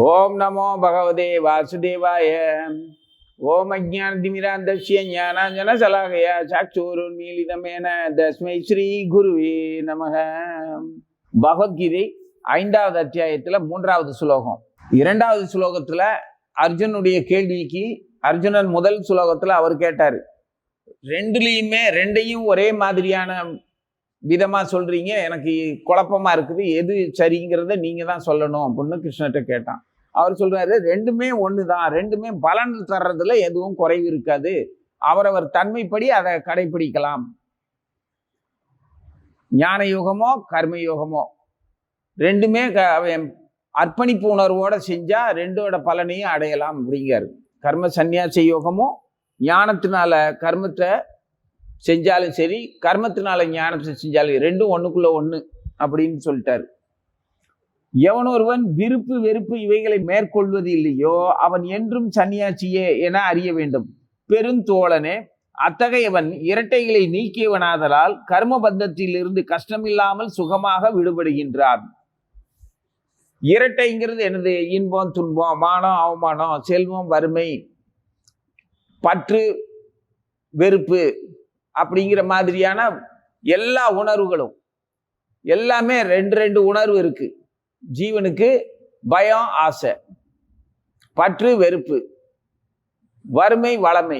ஓம் நமோ பகவதே வாசுதேவாய. ஓம் அஜ்ஞானதிமிராந்தஸ்ய ஞானாஞ்சன சலாகயா சாக்ஷுருன்மீலிதமேன தஸ்மை ஸ்ரீ குருவே நமக. பகவத்கீதை 5வது அத்தியாயத்துல 3வது ஸ்லோகம். 2வது ஸ்லோகத்துல அர்ஜுனுடைய கேள்விக்கு அர்ஜுனன் முதல் ஸ்லோகத்துல அவர் கேட்டாரு, ரெண்டையும் ஒரே மாதிரியான விதமா சொல்றீங்க, எனக்கு குழப்பமா இருக்குது, எது சரிங்கிறத நீங்க தான் சொல்லணும் அப்படின்னு கிருஷ்ணர்கிட்ட கேட்டான். அவர் சொல்றாரு, ரெண்டுமே ஒண்ணுதான், ரெண்டுமே பலன் தர்றதுல எதுவும் குறைவு இருக்காது, அவரவர் தன்மைப்படி அதை கடைபிடிக்கலாம். ஞான யோகமோ கர்ம யோகமோ ரெண்டுமே அர்ப்பணிப்பு உணர்வோட செஞ்சா ரெண்டோட பலனையும் அடையலாம் அப்படிங்காரு. கர்ம சந்நியாச யோகமும் ஞானத்தினால கர்மத்தை செஞ்சாலும் சரி, கர்மத்தினால ஞானத்தை செஞ்சாலும் ரெண்டும் ஒண்ணுக்குள்ள ஒண்ணு அப்படின்னு சொல்லிட்டாரு. எவனொருவன் விருப்பு வெறுப்பு இவைகளை மேற்கொள்வது இல்லையோ அவன் என்றும் சன்னியாசியே என அறிய வேண்டும். பெருந்தோழனே, அத்தகையவன் இரட்டைகளை நீக்கியவனாதலால் கர்ம பந்தத்திலிருந்து கஷ்டமில்லாமல் சுகமாக விடுபடுகின்றான். இரட்டைங்கிறது என்னது? இன்பம் துன்பம், மானம் அவமானம், செல்வம் வறுமை, பற்று வெறுப்பு அப்படிங்கிற மாதிரியான எல்லா உணர்வுகளும் எல்லாமே ரெண்டு உணர்வு இருக்கு ஜீவனுக்கு. பயம் ஆசை, பற்று வெறுப்பு, வறுமை வளமை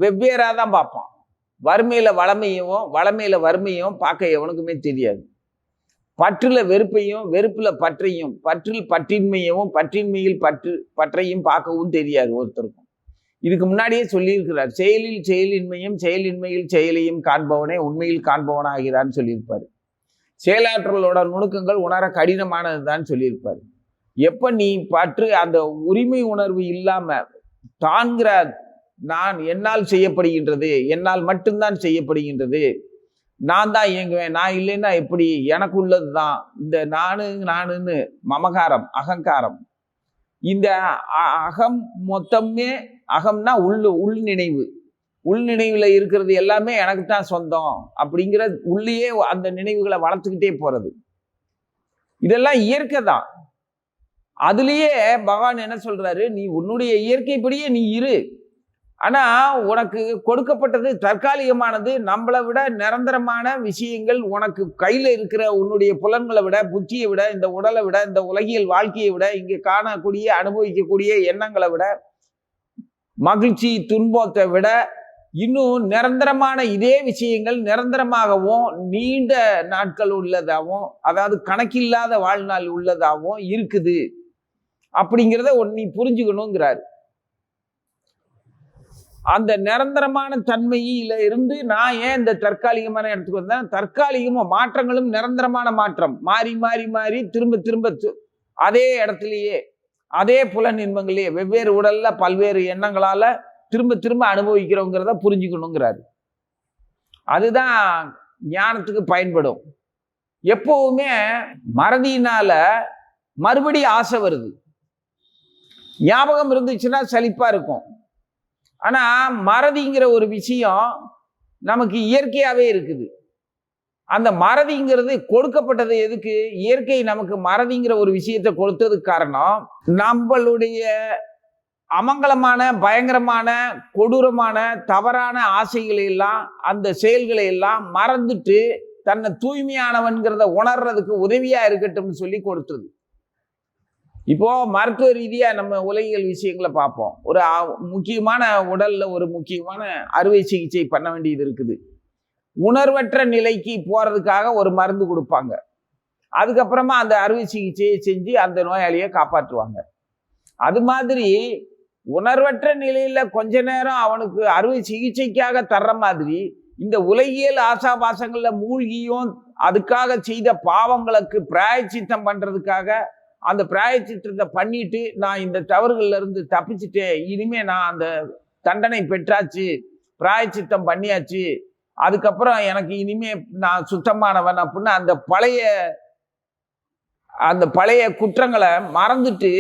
வெவ்வேறாக தான் பார்ப்பான். வறுமையில வறுமையும் பார்க்க எவனுக்குமே தெரியாது. பற்றுல வெறுப்பையும் வெறுப்புல பற்றையும், பற்றில் பற்றின்மையவும் பற்றின்மையில் பற்றையும் பார்க்கவும் தெரியாது ஒருத்தருக்கும். இதுக்கு முன்னாடியே சொல்லியிருக்கிறார், செயலில் செயலின்மையும் செயலின்மையில் செயலையும் காண்பவனே உண்மையில் காண்பவனாகிறான்னு சொல்லியிருப்பாரு. செயலாற்றலோட நுணுக்கங்கள் உணர கடினமானதுதான் சொல்லியிருப்பாரு. எப்ப நீ பற்று அந்த உரிமை உணர்வு இல்லாம தான்கிற நான் என்னால் செய்யப்படுகின்றது, என்னால் மட்டும்தான் செய்யப்படுகின்றது, நான் தான் இயங்குவேன், நான் இல்லைன்னா எப்படி, எனக்கு உள்ளது தான் இந்த நானுன்னு மமகாரம் அகங்காரம், இந்த அகம் மொத்தமே அகம்னா உள் நினைவு, உள்நினைவுல இருக்கிறது எல்லாமே எனக்கு தான் சொந்தம் அப்படிங்கிற உள்ளேயே அந்த நினைவுகளை வளர்த்துக்கிட்டே போறது, இதெல்லாம் இயற்கை தான். அதுலயே பகவான் என்ன சொல்றாரு, நீ உன்னுடைய இயற்கைப்படியே நீ இரு, ஆனா உனக்கு கொடுக்கப்பட்டது தற்காலிகமானது. நம்மளை விட நிரந்தரமான விஷயங்கள் உனக்கு கையில இருக்கிற உன்னுடைய புலன்களை விட, புத்தியை விட, இந்த உடலை விட, இந்த உலகியல் வாழ்க்கையை விட, இங்கே காணக்கூடிய அனுபவிக்கக்கூடிய எண்ணங்களை விட, மகிழ்ச்சி துன்பத்தை விட இன்னும் நிரந்தரமான இதே விஷயங்கள் நிரந்தரமாகவும் நீண்ட நாட்கள் உள்ளதாகவும், அதாவது கணக்கில்லாத வாழ்நாள் உள்ளதாகவும் இருக்குது அப்படிங்கிறத நீ புரிஞ்சுக்கணுங்கிறாரு. அந்த நிரந்தரமான தன்மையில இருந்து நான் ஏன் இந்த தற்காலிகமான இடத்துக்கு வந்தேன், தற்காலிகமா மாற்றங்களும் நிரந்தரமான மாற்றம், மாறி மாறி மாறி திரும்ப அதே இடத்துலயே அதே புலன் இன்பங்களே வெவ்வேறு உடல்ல பல்வேறு எண்ணங்களால திரும்ப அனுபவிக்கிறோங்கிறத புரிஞ்சுக்கணுங்கிறாரு. அதுதான் ஞானத்துக்கு பயன்படும். எப்பவுமே மறதியினால மறுபடி ஆசை வருது. ஞாபகம் இருந்துச்சுன்னா சலிப்பா இருக்கும். ஆனா மறதிங்கிற ஒரு விஷயம் நமக்கு இயற்கையாவே இருக்குது. அந்த மறதிங்கிறது கொடுக்கப்பட்டது எதுக்கு? இயற்கை நமக்கு மறதிங்கிற ஒரு விஷயத்தை கொடுத்ததுக்கு காரணம், நம்மளுடைய அமங்கலமான பயங்கரமான கொடூரமான தவறான ஆசைகளை எல்லாம் அந்த செயல்களை எல்லாம் மறந்துட்டு தன்னை தூய்மையானவன்கிறத உணர்றதுக்கு உதவியா இருக்கட்டும்னு சொல்லி கொடுத்தது. இப்போ மருத்துவ ரீதியா நம்ம உலகியல் விஷயங்களை பார்ப்போம். ஒரு முக்கியமான உடல்ல ஒரு முக்கியமான அறுவை சிகிச்சை பண்ண வேண்டியது இருக்குது. உணர்வற்ற நிலைக்கு போறதுக்காக ஒரு மருந்து கொடுப்பாங்க. அதுக்கப்புறமா அந்த அறுவை சிகிச்சையை செஞ்சு அந்த நோயாளியை காப்பாற்றுவாங்க. அது மாதிரி உணர்வற்ற நிலையில கொஞ்ச நேரம் அவனுக்கு அறுவை சிகிச்சைக்காக தர்ற மாதிரி இந்த உலகியல் ஆசாபாசங்கள்ல மூழ்கியும் அதுக்காக செய்த பாவங்களுக்கு பிராயச்சித்தம் பண்றதுக்காக அந்த பிராயச்சித்தத்தை பண்ணிட்டு நான் இந்த தவறுகள்ல இருந்து தப்பிச்சுட்டேன், இனிமே நான் அந்த தண்டனை பெற்றாச்சு, பிராயச்சித்தம் பண்ணியாச்சு, அதுக்கப்புறம் எனக்கு இனிமே நான் சுத்தமானவன் அப்படின்னு அந்த பழைய குற்றங்களை மறந்துட்டு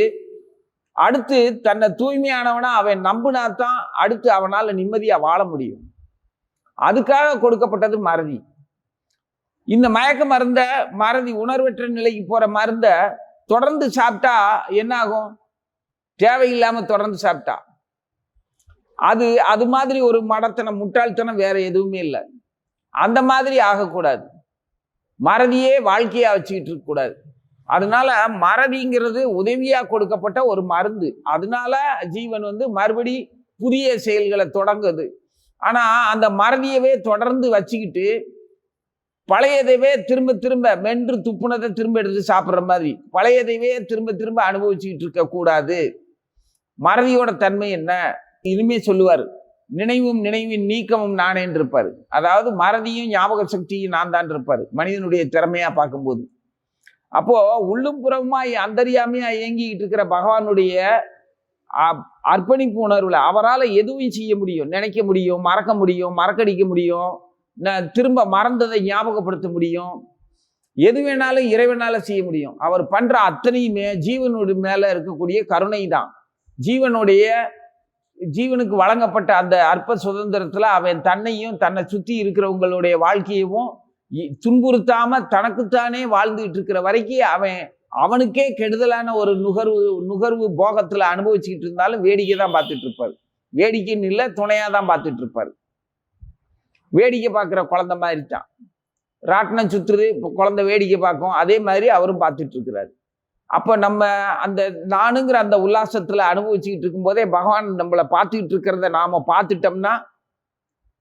அடுத்து தன்னை தூய்மையானவனா அவன் நம்பினாத்தான் அடுத்து அவனால நிம்மதியா வாழ முடியும். அதுக்காக கொடுக்கப்பட்டது மறதி. இந்த மயக்க மருந்த மறதி உணர்வற்ற நிலைக்கு போற மருந்த தொடர்ந்து சாப்பிட்டா என்ன ஆகும்? தேவையில்லாம தொடர்ந்து சாப்பிட்டா. அது மாதிரி ஒரு மடத்தனம், முட்டாள்தனம் வேற எதுவுமே இல்லை. அந்த மாதிரி ஆகக்கூடாது. மறதியே வாழ்க்கையா வச்சுக்கிட்டு இருக்க கூடாது. அதனால மறதிங்கிறது உதவியா கொடுக்கப்பட்ட ஒரு மருந்து. அதனால ஜீவன் மறுபடி புதிய செயல்களை தொடங்குது. ஆனா அந்த மறதியவே தொடர்ந்து வச்சுக்கிட்டு பழையதைவே திரும்ப திரும்ப மென்று துப்புனதை திரும்ப எடுத்து சாப்பிட்ற மாதிரி பழையதைவே திரும்ப திரும்ப அனுபவிச்சுக்கிட்டு இருக்க கூடாது. மறதியோட தன்மை என்ன? இனிமே சொல்லுவார், நினைவும் நினைவின் நீக்கமும் நானேன்னு இருப்பாரு. அதாவது மறதியும் ஞாபக சக்தியும் நான் தான் இருப்பாரு மனிதனுடைய திறமையா பார்க்கும்போது. அப்போ உள்ளும் புறமாய் அந்தரியாமையா இயங்கிக்கிட்டு இருக்கிற பகவானுடைய அர்ப்பணிப்பு உணர்வுல அவரால் எதுவும் செய்ய முடியும், நினைக்க முடியும், மறக்க முடியும், மறக்கடிக்க முடியும், திரும்ப மறந்ததை ஞாபகப்படுத்த முடியும். எது வேணாலும் இறைவனால செய்ய முடியும். அவர் பண்ற அத்தனையுமே ஜீவனுடைய மேல இருக்கக்கூடிய கருணை தான். ஜீவனுக்கு வழங்கப்பட்ட அந்த அற்ப சுதந்திரத்துல அவன் தன்னையும் தன்னை சுற்றி இருக்கிறவங்களுடைய வாழ்க்கையவும் துன்புறுத்தாம தனக்குத்தானே வாழ்ந்துட்டு இருக்கிற வரைக்கும் அவனுக்கே கெடுதலான ஒரு நுகர்வு போகத்துல அனுபவிச்சுக்கிட்டு இருந்தாலும் வேடிக்கை தான் பார்த்துட்டு இருப்பாரு. வேடிக்கைன்னு இல்லை, துணையா தான் பார்த்துட்டு இருப்பாரு. வேடிக்கை பார்க்குற குழந்தை மாதிரி தான். ராட்டினம் சுத்துறது, இப்போ குழந்தை வேடிக்கை பார்க்கும், அதே மாதிரி அவரும் பார்த்துட்டு இருக்கிறாரு. அப்போ நம்ம அந்த நானுங்கிற அந்த உல்லாசத்துல அனுபவிச்சுக்கிட்டு இருக்கும்போதே பகவான் நம்மளை பார்த்துக்கிட்டு இருக்கிறத நாம பார்த்துட்டோம்னா,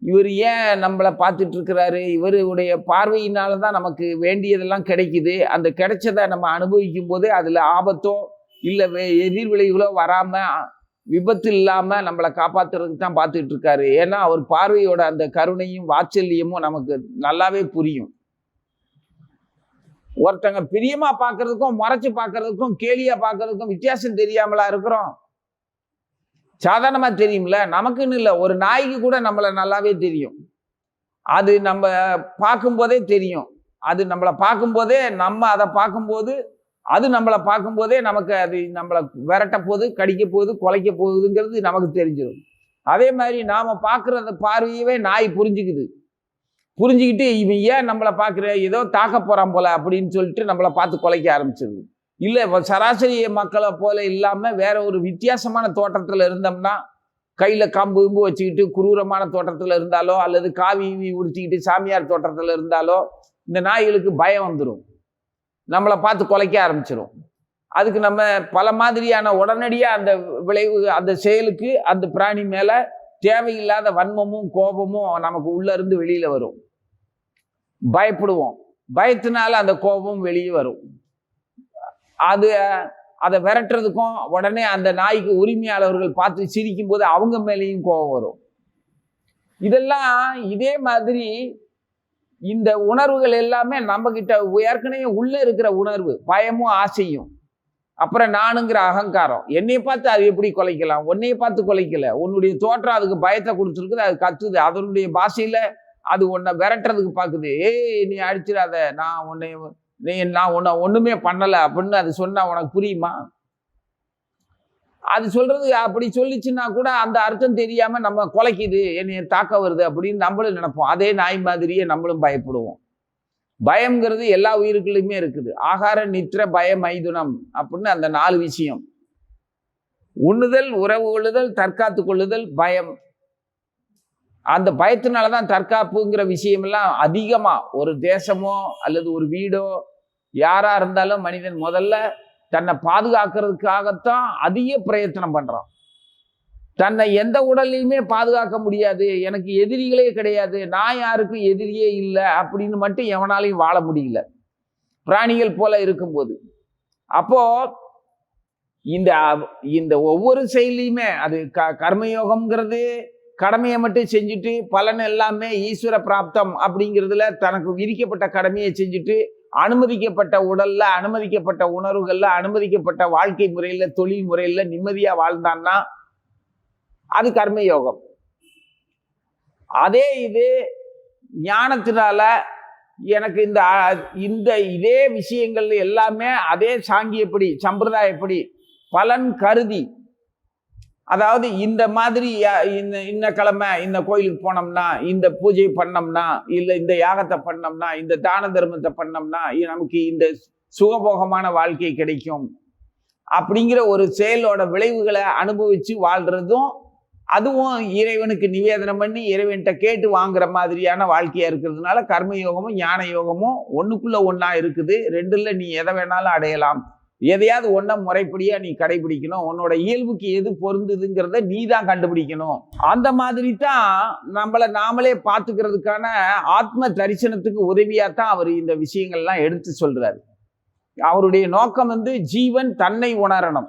இவர் ஏன் நம்மளை பார்த்துட்டு இருக்கிறாரு, இவருடைய பார்வையினால தான் நமக்கு வேண்டியதெல்லாம் கிடைக்குது. அந்த கிடைச்சதை நம்ம அனுபவிக்கும் போது அதுல ஆபத்தோ இல்லை எதிர்விளைவுகளோ வராம விபத்து இல்லாம நம்மளை காப்பாத்துறதுக்கு தான் பார்த்துட்டு இருக்காரு. ஏன்னா அவர் பார்வையோட அந்த கருணையும் வாத்சல்யமும் நமக்கு நல்லாவே புரியும். ஒருத்தங்க பிரியமா பார்க்கறதுக்கும் மறைச்சு பார்க்கறதுக்கும் கேலியா பார்க்கறதுக்கும் வித்தியாசம் தெரியாமலா இருக்கிறோம்? சாதாரணமா தெரியும்ல. நமக்குன்னு இல்லை, ஒரு நாய்க்கு கூட நம்மளை நல்லாவே தெரியும். அது நம்ம பார்க்கும்போதே தெரியும். அது நம்மளை பார்க்கும்போதே நம்ம அதை பார்க்கும்போது அது நம்மளை பார்க்கும்போதே நமக்கு அது நம்மளை விரட்ட போகுது, கடிக்க போகுது, குலைக்க போகுதுங்கிறது நமக்கு தெரிஞ்சிடும். அதே மாதிரி நாம பார்க்கறத பார்வையவே நாய் புரிஞ்சுக்கிட்டு இவன் ஏன் நம்மளை பார்க்குற, ஏதோ தாக்க போறான் போல அப்படின்னு சொல்லிட்டு நம்மளை பார்த்து குலைக்க ஆரம்பிச்சிருது. இல்லை, சராசரி மக்களை போல இல்லாமல் வேற ஒரு வித்தியாசமான தோட்டத்தில் இருந்தோம்னா, கையில் கம்பு வச்சுக்கிட்டு குரூரமான தோட்டத்தில் இருந்தாலோ அல்லது காவி உடுத்திக்கிட்டு சாமியார் தோட்டத்தில் இருந்தாலோ இந்த நாய்களுக்கு பயம் வந்துடும், நம்மளை பார்த்து குலைக்க ஆரம்பிச்சிடும். அதுக்கு நம்ம பல மாதிரியான உடனடியாக அந்த விளைவு, அந்த செயலுக்கு அந்த பிராணி மேலே தேவையில்லாத வன்மமும் கோபமும் நமக்கு உள்ள இருந்து வெளியில வரும். பயப்படுவோம், பயத்தினால அந்த கோபம் வெளியே வரும். அதை விரட்டுறதுக்கும் உடனே அந்த நாய்க்கு உரிமையாளர்கள் பார்த்து சிரிக்கும் போது அவங்க மேலேயும் கோபம் வரும். இதெல்லாம் இதே மாதிரி இந்த உணர்வுகள் எல்லாமே நம்ம கிட்ட ஏற்கனவே உள்ள இருக்கிற உணர்வு, பயமும் ஆசையும். அப்புறம் நானுங்கிற அகங்காரம். என்னைய பார்த்து அது எப்படி குலைக்கலாம்? உன்னைய பார்த்து குலைக்கல, உன்னுடைய தோற்றம் அதுக்கு பயத்தை கொடுத்துருக்குது, அது கத்துது, அதனுடைய பாஷையில அது உன்னை விரட்டுறதுக்கு பார்க்குது. ஏய் நீ அடிச்சிடாத, நான் உன்னை ஒண்ணுமே பண்ணலை அப்படின்னு அது சொன்னா உனக்கு புரியுமா? அது சொல்றது அப்படி சொல்லிச்சுன்னா கூட அந்த அர்த்தம் தெரியாம நம்ம குலைக்குது, என்னைய தாக்க வருது அப்படின்னு நம்மளும் நினைப்போம். அதே நாய் மாதிரியே நம்மளும் பயப்படுவோம். பயம்ங்கிறது எல்லா உயிருக்குள்ளுமே இருக்குது. ஆகார நித்திர பய மைதுனம் அப்படின்னு அந்த 4 விஷயம். உண்ணுதல், உறவு கொள்ளுதல், தற்காத்து கொள்ளுதல், பயம். அந்த பயத்தினாலதான் தற்காப்புங்கிற விஷயமெல்லாம் அதிகமா ஒரு தேசமோ அல்லது ஒரு வீடோ யாரா இருந்தாலும் மனிதன் முதல்ல தன்னை பாதுகாக்கிறதுக்காகத்தான் அதிக பிரயத்தனம் பண்றான். தன்னை எந்த உடல்லையுமே பாதுகாக்க முடியாது, எனக்கு எதிரிகளே கிடையாது, நான் யாருக்கும் எதிரியே இல்லை அப்படின்னு மட்டும் எவனாலையும் வாழ முடியல பிராணிகள் போல இருக்கும்போது. அப்போ இந்த ஒவ்வொரு செயலையுமே அது கர்மயோகம்ங்கிறது கடமையை மட்டும் செஞ்சுட்டு பலன் எல்லாமே ஈஸ்வர பிராப்தம் அப்படிங்கிறதுல தனக்கு விதிக்கப்பட்ட கடமையை செஞ்சுட்டு அனுமதிக்கப்பட்ட உடல்ல, அனுமதிக்கப்பட்ட உணர்வுகள்ல, அனுமதிக்கப்பட்ட வாழ்க்கை முறையில, தொழில் முறையில நிம்மதியா வாழ்ந்தான்னா அது கர்மயோகம். அதே இது ஞானத்தினால எனக்கு இந்த இதே விஷயங்கள் எல்லாமே அதே சாங்கியப்படி சம்பிரதாயப்படி பலன் கருதி, அதாவது இந்த மாதிரி இந்த கிழமை இந்த கோயிலுக்கு போனோம்னா, இந்த பூஜை பண்ணோம்னா, இல்லை இந்த யாகத்தை பண்ணோம்னா, இந்த தான தர்மத்தை பண்ணோம்னா நமக்கு இந்த சுகபோகமான வாழ்க்கை கிடைக்கும் அப்படிங்கிற ஒரு செயலோட விளைவுகளை அனுபவிச்சு வாழ்றதும், அதுவும் இறைவனுக்கு நிவேதனம் பண்ணி இறைவன்கிட்ட கேட்டு வாங்குற மாதிரியான வாழ்க்கையா இருக்கிறதுனால கர்ம யோகமும் ஞான யோகமும் ஒண்ணுக்குள்ள ஒண்ணா இருக்குது. ரெண்டுல நீ எதை வேணாலும் அடையலாம். எதையாவது ஒன்றை முறைப்படியா நீ கடைபிடிக்கணும். உன்னோட இயல்புக்கு எது பொருந்துதுங்கிறத நீ தான் கண்டுபிடிக்கணும். அந்த மாதிரி தான் நம்மளை நாமளே பார்த்துக்கிறதுக்கான ஆத்ம தரிசனத்துக்கு உதவியாத்தான் அவர் இந்த விஷயங்கள்லாம் எடுத்து சொல்றாரு. அவருடைய நோக்கம் ஜீவன் தன்னை உணரணும்.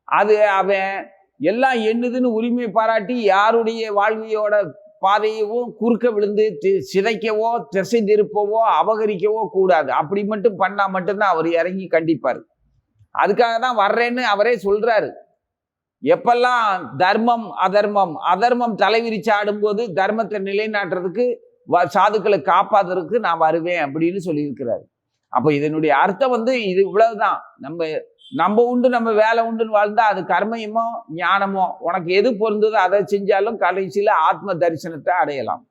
அது அவன் எல்லாம் என்னதுன்னு உரிமை பாராட்டி யாருடைய வாழ்வியோட பாதையவும் குறுக்க விழுந்து சிதைக்கவோ திசை திருப்பவோ அபகரிக்கவோ கூடாது. அப்படி மட்டும் பண்ணா மட்டும்தான் அவர் இறங்கி கண்டிப்பார். அதுக்காக தான் வர்றேன்னு அவரே சொல்றாரு. எப்பெல்லாம் தர்மம் அதர்மம் தலைவிரிச்சு ஆடும்போது தர்மத்தை நிலைநாட்டுறதுக்கு சாதுக்களை காப்பாத்துறதுக்கு நான் வருவேன் அப்படின்னு சொல்லியிருக்கிறாரு. அப்போ இதனுடைய அர்த்தம் இது இவ்வளவுதான். நம்ம உண்டு நம்ம வேலை உண்டுன்னு வாழ்ந்தா அது கர்மயமோ ஞானமோ உனக்கு எது பொருந்ததோ அதை செஞ்சாலும் கடைசியில ஆத்ம தரிசனத்தை அடையலாம்.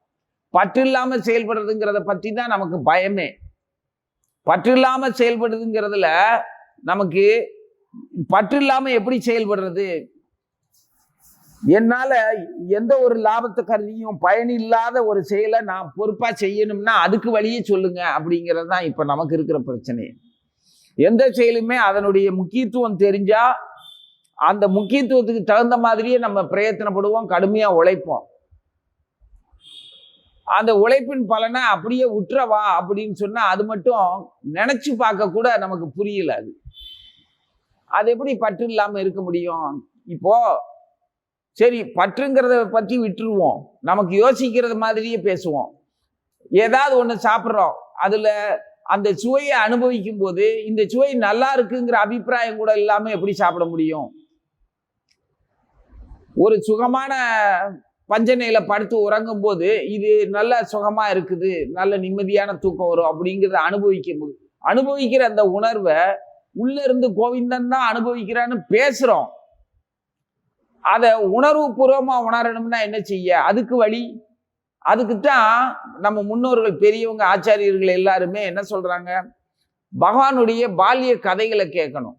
பற்று இல்லாம செயல்படுறதுங்கிறத பத்தி தான் நமக்கு பயமே. பற்று இல்லாம செயல்படுறதுங்கிறதுல நமக்கு பற்று இல்லாம எப்படி செயல்படுறது? என்னால எந்த ஒரு லாபத்தை கருதியும் பயனில்லாத ஒரு செயலை நான் பொறுப்பா செய்யணும்னா அதுக்கு வழியே சொல்லுங்க அப்படிங்கிறது தான் இப்ப நமக்கு இருக்கிற பிரச்சனை. எந்த செயலுமே அதனுடைய முக்கியத்துவம் தெரிஞ்சா அந்த முக்கியத்துவத்துக்கு தகுந்த மாதிரியே நம்ம பிரயத்தனப்படுவோம், கடுமையா உழைப்போம். அந்த உழைப்பின் பலனை அப்படியே உற்றவா அப்படின்னு சொன்னா அது மட்டும் நினைச்சு பார்க்க கூட நமக்கு புரியல. அது எப்படி பற்று இல்லாம இருக்க முடியும்? இப்போ சரி, பற்றுங்கிறத பற்றி விட்டுருவோம், நமக்கு யோசிக்கிறது மாதிரியே பேசுவோம். ஏதாவது ஒன்று சாப்பிட்றோம், அதுல அந்த சுவையை அனுபவிக்கும் போது இந்த சுவை நல்லா இருக்குங்கிற அபிப்பிராயம் கூட இல்லாம எப்படி சாப்பிட முடியும்? ஒரு சுகமான பஞ்சனையில படுத்து உறங்கும் போது இது நல்ல சுகமா இருக்குது, நல்ல நிம்மதியான தூக்கம் வரும் அப்படிங்கிறத அனுபவிக்கிற அந்த உணர்வை உள்ள இருந்து கோவிந்தன் தான் அனுபவிக்கிறான்னு பேசுறோம். அதை உணர்வு பூர்வமா உணரணும்னா என்ன செய்ய? அதுக்கு வழி. அதுக்குத்தான் நம்ம முன்னோர்கள் பெரியவங்க ஆச்சாரியர்கள் எல்லாருமே என்ன சொல்றாங்க? பகவானுடைய பால்ய கதைகளை கேட்கணும்.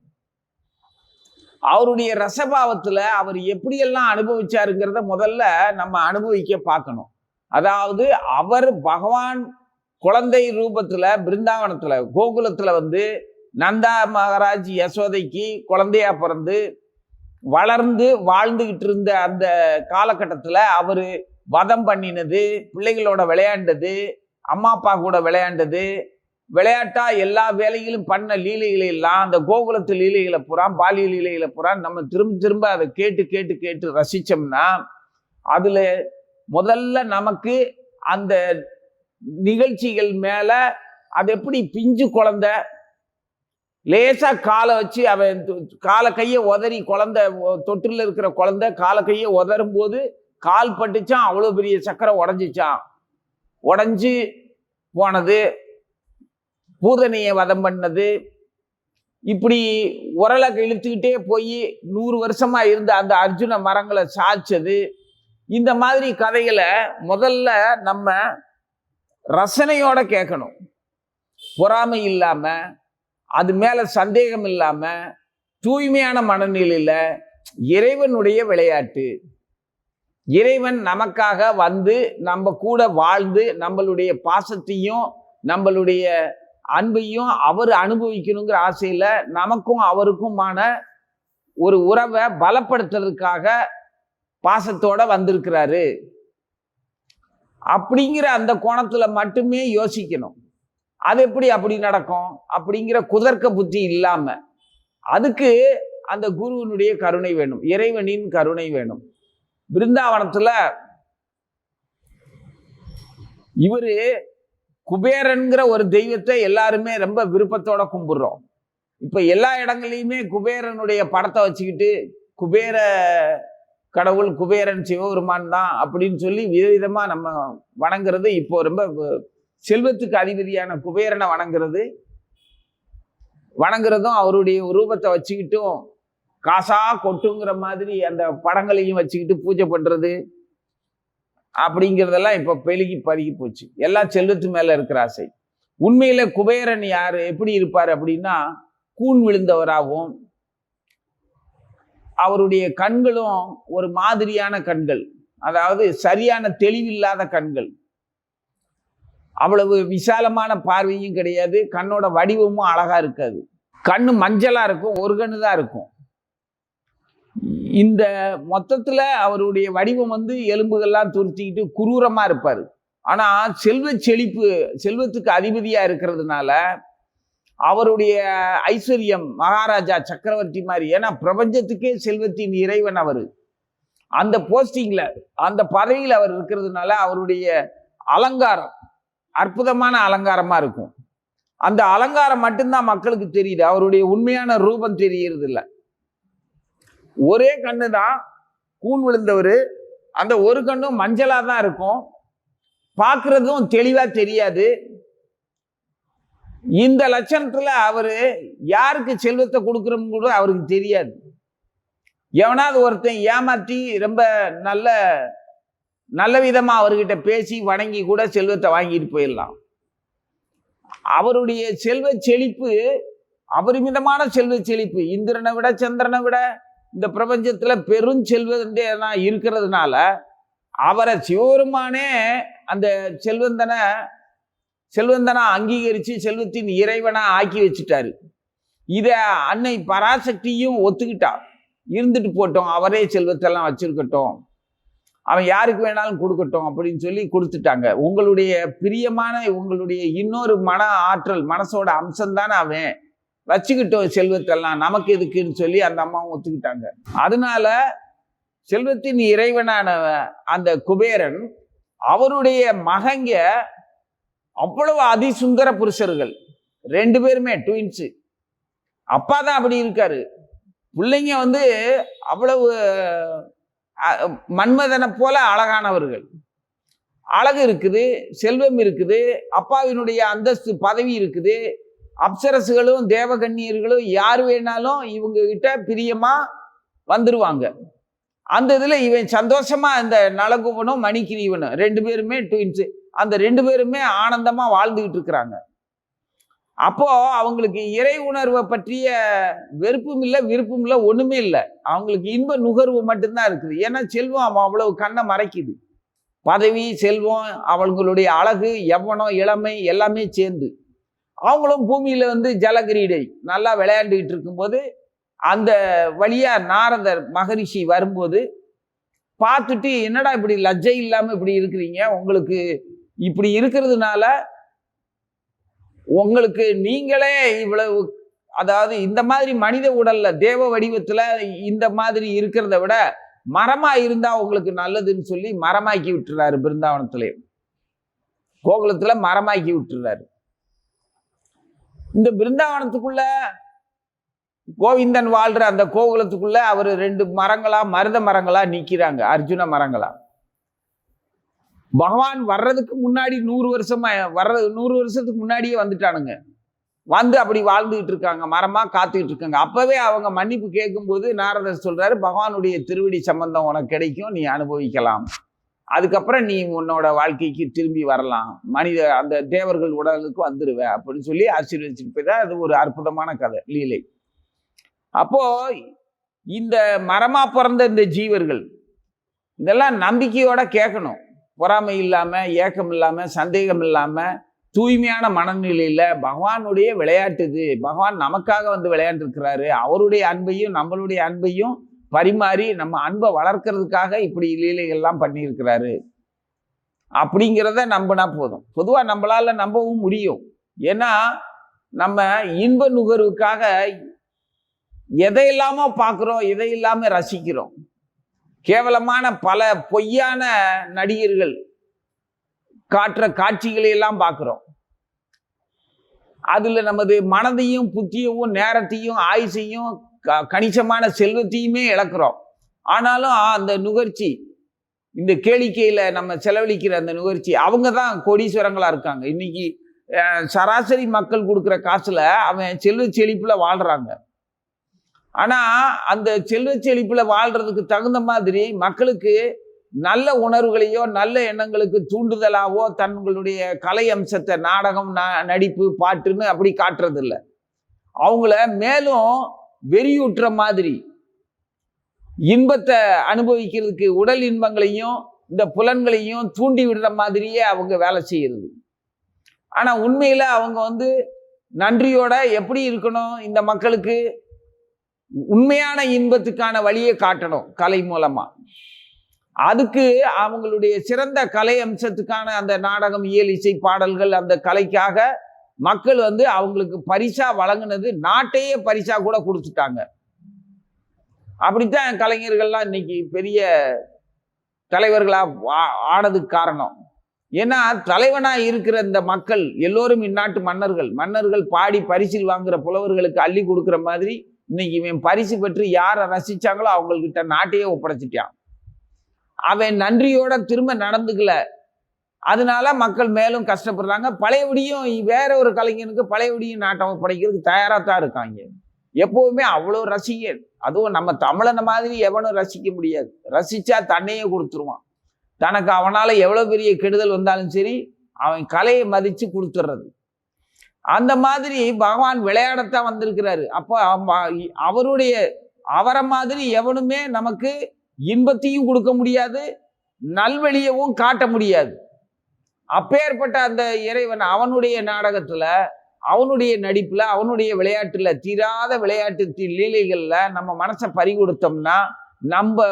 அவருடைய ரசபாவத்துல அவர் எப்படியெல்லாம் அனுபவிச்சாருங்கிறத முதல்ல நம்ம அனுபவிக்க பார்க்கணும். அதாவது அவர் பகவான் குழந்தை ரூபத்துல பிருந்தாவனத்துல கோகுலத்துல நந்தா மகாராஜ் யசோதைக்கு குழந்தையா பிறந்து வளர்ந்து வாழ்ந்துகிட்டு இருந்த அந்த காலகட்டத்துல அவரு வதம் பண்ணினது, பிள்ளைகளோட விளையாண்டது, அம்மா அப்பா கூட விளையாண்டது, விளையாட்டா எல்லா வேலைகளும் பண்ண லீலைகளை எல்லாம் அந்த கோகுலத்து லீலைகளை பூரா பாலிய லீலைகளை பூரா நம்ம திரும்ப திரும்ப அதை கேட்டு கேட்டு கேட்டு ரசிச்சோம்னா அதுல முதல்ல நமக்கு அந்த நிகழ்ச்சிகள் மேல அது எப்படி பிஞ்சு குழந்தை லேசா காலை வச்சு அவன் காலை கையை உதறி குழந்தை தொட்டில் இருக்கிற குழந்தை காலை கையை உதறும் போது கால் பட்டுச்சான், அவ்வளோ பெரிய சக்கரை உடஞ்சிச்சான். உடஞ்சி போனது, பூதனையை வதம் பண்ணது, இப்படி உரலை இழுத்துக்கிட்டே போய் 100 வருஷமா இருந்த அந்த அர்ஜுன மரங்களை சாய்ச்சது. இந்த மாதிரி கதைகளை முதல்ல நம்ம ரசனையோட கேட்கணும். பொறாமை இல்லாம, அது மேல சந்தேகம் இல்லாம, தூய்மையான மனநிலையில இறைவனுடைய விளையாட்டு. இறைவன் நமக்காக நம்ம கூட வாழ்ந்து நம்மளுடைய பாசத்தையும் நம்மளுடைய அன்பையும் அவர் அனுபவிக்கணுங்கிற ஆசையில நமக்கும் அவருக்குமான ஒரு உறவை பலப்படுத்துறதுக்காக பாசத்தோட வந்திருக்கிறாரு அப்படிங்கிற அந்த கோணத்துல மட்டுமே யோசிக்கணும். அது எப்படி அப்படி நடக்கும் அப்படிங்கிற குதர்க்க புத்தி இல்லாம அதுக்கு அந்த குருவனுடைய கருணை வேணும், இறைவனின் கருணை வேணும். பிருந்தாவனத்துல இவரு குபேரன்கிற ஒரு தெய்வத்தை எல்லாருமே ரொம்ப விருப்பத்தோட கும்பிடுறோம். இப்ப எல்லா இடங்களையுமே குபேரனுடைய படத்தை வச்சுக்கிட்டு குபேர கடவுள் குபேரன் சிவபெருமான் தான் அப்படின்னு சொல்லி விதவிதமா நம்ம வணங்குறது. இப்போ ரொம்ப செல்வத்துக்கு அதிபதியான குபேரனை வணங்குறதும் அவருடைய ரூபத்தை வச்சுக்கிட்டும் காசா கொட்டுங்கிற மாதிரி அந்த படங்களையும் வச்சுக்கிட்டு பூஜை பண்றது அப்படிங்கிறதெல்லாம் இப்ப பெருகி பருகி போச்சு. எல்லாம் செல்வத்து மேல இருக்கிற ஆசை. உண்மையில குபேரன் யாரு, எப்படி இருப்பார் அப்படின்னா கூன் விழுந்தவராகவும் அவருடைய கண்களும் ஒரு மாதிரியான கண்கள், அதாவது சரியான தெளிவில்லாத கண்கள். அவ்வளவு விசாலமான பார்வையும் கிடையாது, கண்ணோட வடிவமும் அழகா இருக்காது. கண்ணு மஞ்சளா இருக்கும், ஒரு கண்ணு தான் இருக்கும். இந்த மொத்தத்துல அவருடைய வடிவம் வந்து எலும்புகள்லாம் துருத்திக்கிட்டு குரூரமா இருப்பாரு. ஆனா செல்வ செழிப்பு, செல்வத்துக்கு அதிபதியா இருக்கிறதுனால அவருடைய ஐஸ்வர்யம் மகாராஜா சக்கரவர்த்தி மாதிரி, ஏன்னா பிரபஞ்சத்துக்கே செல்வத்தின் இறைவன் அவரு. அந்த போஸ்டிங்ல, அந்த பதவியில் அவர் இருக்கிறதுனால அவருடைய அலங்காரம் அற்புதமான அலங்காரமா இருக்கும். அந்த அலங்காரம் மட்டும்தான் மக்களுக்கு தெரியுது, அவருடைய உண்மையான ரூபம் தெரியறது இல்லை. ஒரே கண்ணு தான், கூன் விழுந்தவர், அந்த ஒரு கண்ணும் மஞ்சளா தான் இருக்கும், பார்க்கறதும் தெளிவா தெரியாது. இந்த லட்சணத்துல அவரு யாருக்கு செல்வத்தை கொடுக்கறோம் கூட அவருக்கு தெரியாது. எவனாவது ஒருத்தன் ஏமாற்றி ரொம்ப நல்ல நல்ல விதமா அவர்கிட்ட பேசி வணங்கி கூட செல்வத்தை வாங்கிட்டு போயிடலாம். அவருடைய செல்வ செழிப்பு அபரிமிதமான செல்வ செழிப்பு, இந்திரனை விட சந்திரனை விட இந்த பிரபஞ்சத்துல பெரும் செல்வந்தனா இருக்கிறதுனால அவரை சிவபெருமானே அந்த செல்வந்தனா அங்கீகரிச்சு செல்வத்தின் இறைவனா ஆக்கி வச்சுட்டாரு. இத அன்னை பராசக்தியும் ஒத்துக்கிட்டா. இருந்துட்டு போட்டோம், அவரே செல்வத்தெல்லாம் வச்சிருக்கட்டும், அவன் யாருக்கு வேணாலும் கொடுக்கட்டும் அப்படின்னு சொல்லி கொடுத்துட்டாங்க. உங்களுடைய பிரியமான, உங்களுடைய இன்னொரு மன ஆற்றல், மனசோட அம்சம் தானே அவன், வச்சுக்கிட்டோம் செல்வத்தெல்லாம், நமக்கு எதுக்குன்னு சொல்லி அந்த அம்மாவும் ஒத்துக்கிட்டாங்க. அதனால செல்வத்தின் இறைவனான அந்த குபேரன், அவருடைய மகங்க அவ்வளவு அதிசுந்தர புருஷர்கள், 2 பேருமே ட்வின்ஸு. அப்பா தான் அப்படி இருக்காரு. பிள்ளைங்க வந்து அவ்வளவு மன்மதனை போல அழகானவர்கள். அழகு இருக்குது, செல்வம் இருக்குது, அப்பாவினுடைய அந்தஸ்து பதவி இருக்குது, அப்சரசுகளும் தேவகன்னியர்களும் யார் வேணாலும் இவங்க கிட்ட பிரியமா வந்துருவாங்க. அந்த இதுல இவன் சந்தோஷமா, இந்த நலகுவனும் மணிக்கிரீவனும் 2 பேருமே ட்வின்ஸு, அந்த 2 பேருமே ஆனந்தமா வாழ்ந்துகிட்டு இருக்கிறாங்க. அப்போ அவங்களுக்கு இறை உணர்வை பற்றிய வெறுப்பும் இல்லை, விருப்பம் இல்லை, ஒண்ணுமே இல்லை. அவங்களுக்கு இன்ப நுகர்வு மட்டும்தான் இருக்குது. ஏன்னா செல்வம் அவ்வளவு கண்ணை மறைக்குது. பதவி, செல்வம், அவங்களுடைய அழகு, யவ்வனம், இளமை எல்லாமே சேர்ந்து அவங்களும் பூமியில வந்து ஜலகிரீடை நல்லா விளையாண்டுகிட்டு இருக்கும்போது அந்த வழியா நாரதர் மகரிஷி வரும்போது பார்த்துட்டு, என்னடா இப்படி லஜ்ஜை இல்லாம இப்படி இருக்கிறீங்க, உங்களுக்கு இப்படி இருக்கிறதுனால உங்களுக்கு நீங்களே இவ்வளவு, அதாவது இந்த மாதிரி மனித உடல்ல தேவ வடிவத்துல இந்த மாதிரி இருக்கிறத விட மரமா இருந்தா உங்களுக்கு நல்லதுன்னு சொல்லி மரமாக்கி விட்டுறாரு. பிருந்தாவனத்திலே கோகுலத்துல மரமாக்கி விட்டுறாரு. இந்த பிருந்தாவனத்துக்குள்ள கோவிந்தன் வாழ்ற அந்த கோகுலத்துக்குள்ள அவர் 2 மரங்களா, மருத மரங்களா நிக்கிறாங்க, அர்ஜுன மரங்களா. பகவான் வர்றதுக்கு முன்னாடி 100 வருஷமா, 100 வருஷத்துக்கு முன்னாடியே வந்துட்டானுங்க. வந்து அப்படி வாழ்ந்துகிட்டு இருக்காங்க, மரமா காத்துக்கிட்டு இருக்காங்க. அப்பவே அவங்க மன்னிப்பு கேட்கும்போது நாரதர் சொல்றாரு, பகவானுடைய திருவடி சம்பந்தம் உனக்கு கிடைக்கும், நீ அனுபவிக்கலாம், அதுக்கப்புறம் நீ உன்னோட வாழ்க்கைக்கு திரும்பி வரலாம், மனித அந்த தேவர்கள் உடலுக்கு வந்துருவ அப்படின்னு சொல்லி ஆசீர்வதிச்சுட்டு போய்தான். அது ஒரு அற்புதமான கதை, லீலை. அப்போ இந்த மரமா பிறந்த இந்த ஜீவர்கள் இதெல்லாம் நம்பிக்கையோட கேட்கணும். பொறாமை இல்லாம, ஏக்கம் இல்லாம, சந்தேகம் இல்லாம, தூய்மையான மனநிலையில பகவானுடைய விளையாட்டு இது. பகவான் நமக்காக வந்து விளையாண்டுருக்கிறாரு. அவருடைய அன்பையும் நம்மளுடைய அன்பையும் பரிமாறி நம்ம அன்பை வளர்க்கறதுக்காக இப்படி லீலைகள்லாம் பண்ணியிருக்கிறாரு அப்படிங்கிறத நம்பினா போதும். பொதுவா நம்மளால நம்பவும் முடியும். ஏன்னா நம்ம இன்ப நுகர்வுக்காக எதையில்லாம பார்க்குறோம், எதையில்லாம ரசிக்கிறோம். கேவலமான பல பொய்யான நடிகர்கள் காட்டுற காட்சிகளை எல்லாம் பார்க்கிறோம். அதுல நமது மனதையும் புத்தியவும் நேரத்தையும் ஆயுசையும் கணிசமான செல்வத்தையுமே இழக்கிறோம். ஆனாலும் அந்த நுகர்ச்சி, இந்த கேளிக்கையில நம்ம செலவழிக்கிற அந்த நுகர்ச்சி, அவங்க தான் கோடீஸ்வரங்களா இருக்காங்க. இன்னைக்கு சராசரி மக்கள் கொடுக்குற காசுல அவன் செல்வ செழிப்புல வாழ்றாங்க. ஆனா அந்த செல்வ செழிப்புல வாழ்றதுக்கு தகுந்த மாதிரி மக்களுக்கு நல்ல உணர்வுகளையோ நல்ல எண்ணங்களுக்கு தூண்டுதலாவோ தங்களுடைய கலை அம்சத்தை, நாடகம், நடிப்பு, பாட்டுன்னு அப்படி காட்டுறது இல்லை. அவங்கள மேலும் வெறியூட்டுற மாதிரி இன்பத்தை அனுபவிக்கிறதுக்கு உடல் இன்பங்களையும் இந்த புலன்களையும் தூண்டி விடுற மாதிரியே அவங்க வேலை செய்யறது. ஆனா உண்மையில அவங்க நன்றியோட எப்படி இருக்கணும், இந்த மக்களுக்கு உண்மையான இன்பத்துக்கான வழியை காட்டணும் கலை மூலமா. அதுக்கு அவங்களுடைய சிறந்த கலை அம்சத்துக்கான அந்த நாடகம், இயல், இசை, பாடல்கள், அந்த கலைக்காக மக்கள் அவங்களுக்கு பரிசா வழங்கினது, நாட்டையே பரிசா கூட கொடுத்துட்டாங்க. அப்படித்தான் கலைஞர்கள்லாம் இன்னைக்கு பெரிய தலைவர்களா ஆனதுக்கு காரணம். ஏன்னா தலைவனா இருக்கிற இந்த மக்கள் எல்லோரும் இந்நாட்டு மன்னர்கள் பாடி பரிசில் வாங்குற புலவர்களுக்கு அள்ளி கொடுக்குற மாதிரி இன்னைக்கு இவன் பரிசு பெற்று யாரை ரசிச்சாங்களோ அவங்கக்கிட்ட நாட்டையே ஒப்படைச்சிட்டான். அவன் நன்றியோட திரும்ப நடந்துக்கல, அதனால மக்கள் மேலும் கஷ்டப்படுறாங்க. பழையபடியும் வேற ஒரு கலைஞனுக்கு பழையபடியும் நாட்டை ஒப்படைக்கிறதுக்கு தயாராத்தான் இருக்காங்க. எப்பவுமே அவ்வளோ ரசிகர். அதுவும் நம்ம தமிழனை மாதிரி எவனும் ரசிக்க முடியாது. ரசிச்சா தன்னையே கொடுத்துருவான். தனக்கு அவனால எவ்வளவு பெரிய கெடுதல் வந்தாலும் சரி அவன் கலையை மதிச்சு கொடுத்துட்றது. அந்த மாதிரி பகவான் விளையாடத்தான் வந்திருக்கிறாரு. அப்போ அவரை மாதிரி எவனுமே நமக்கு இன்பத்தையும் கொடுக்க முடியாது, நல்வழியவும் காட்ட முடியாது. அப்பேற்பட்ட அந்த இறைவன் அவனுடைய நாடகத்துல, அவனுடைய நடிப்புல, அவனுடைய விளையாட்டுல, தீராத விளையாட்டு லீலைகள்ல நம்ம மனசை பறி கொடுத்தோம்னா, நம்ம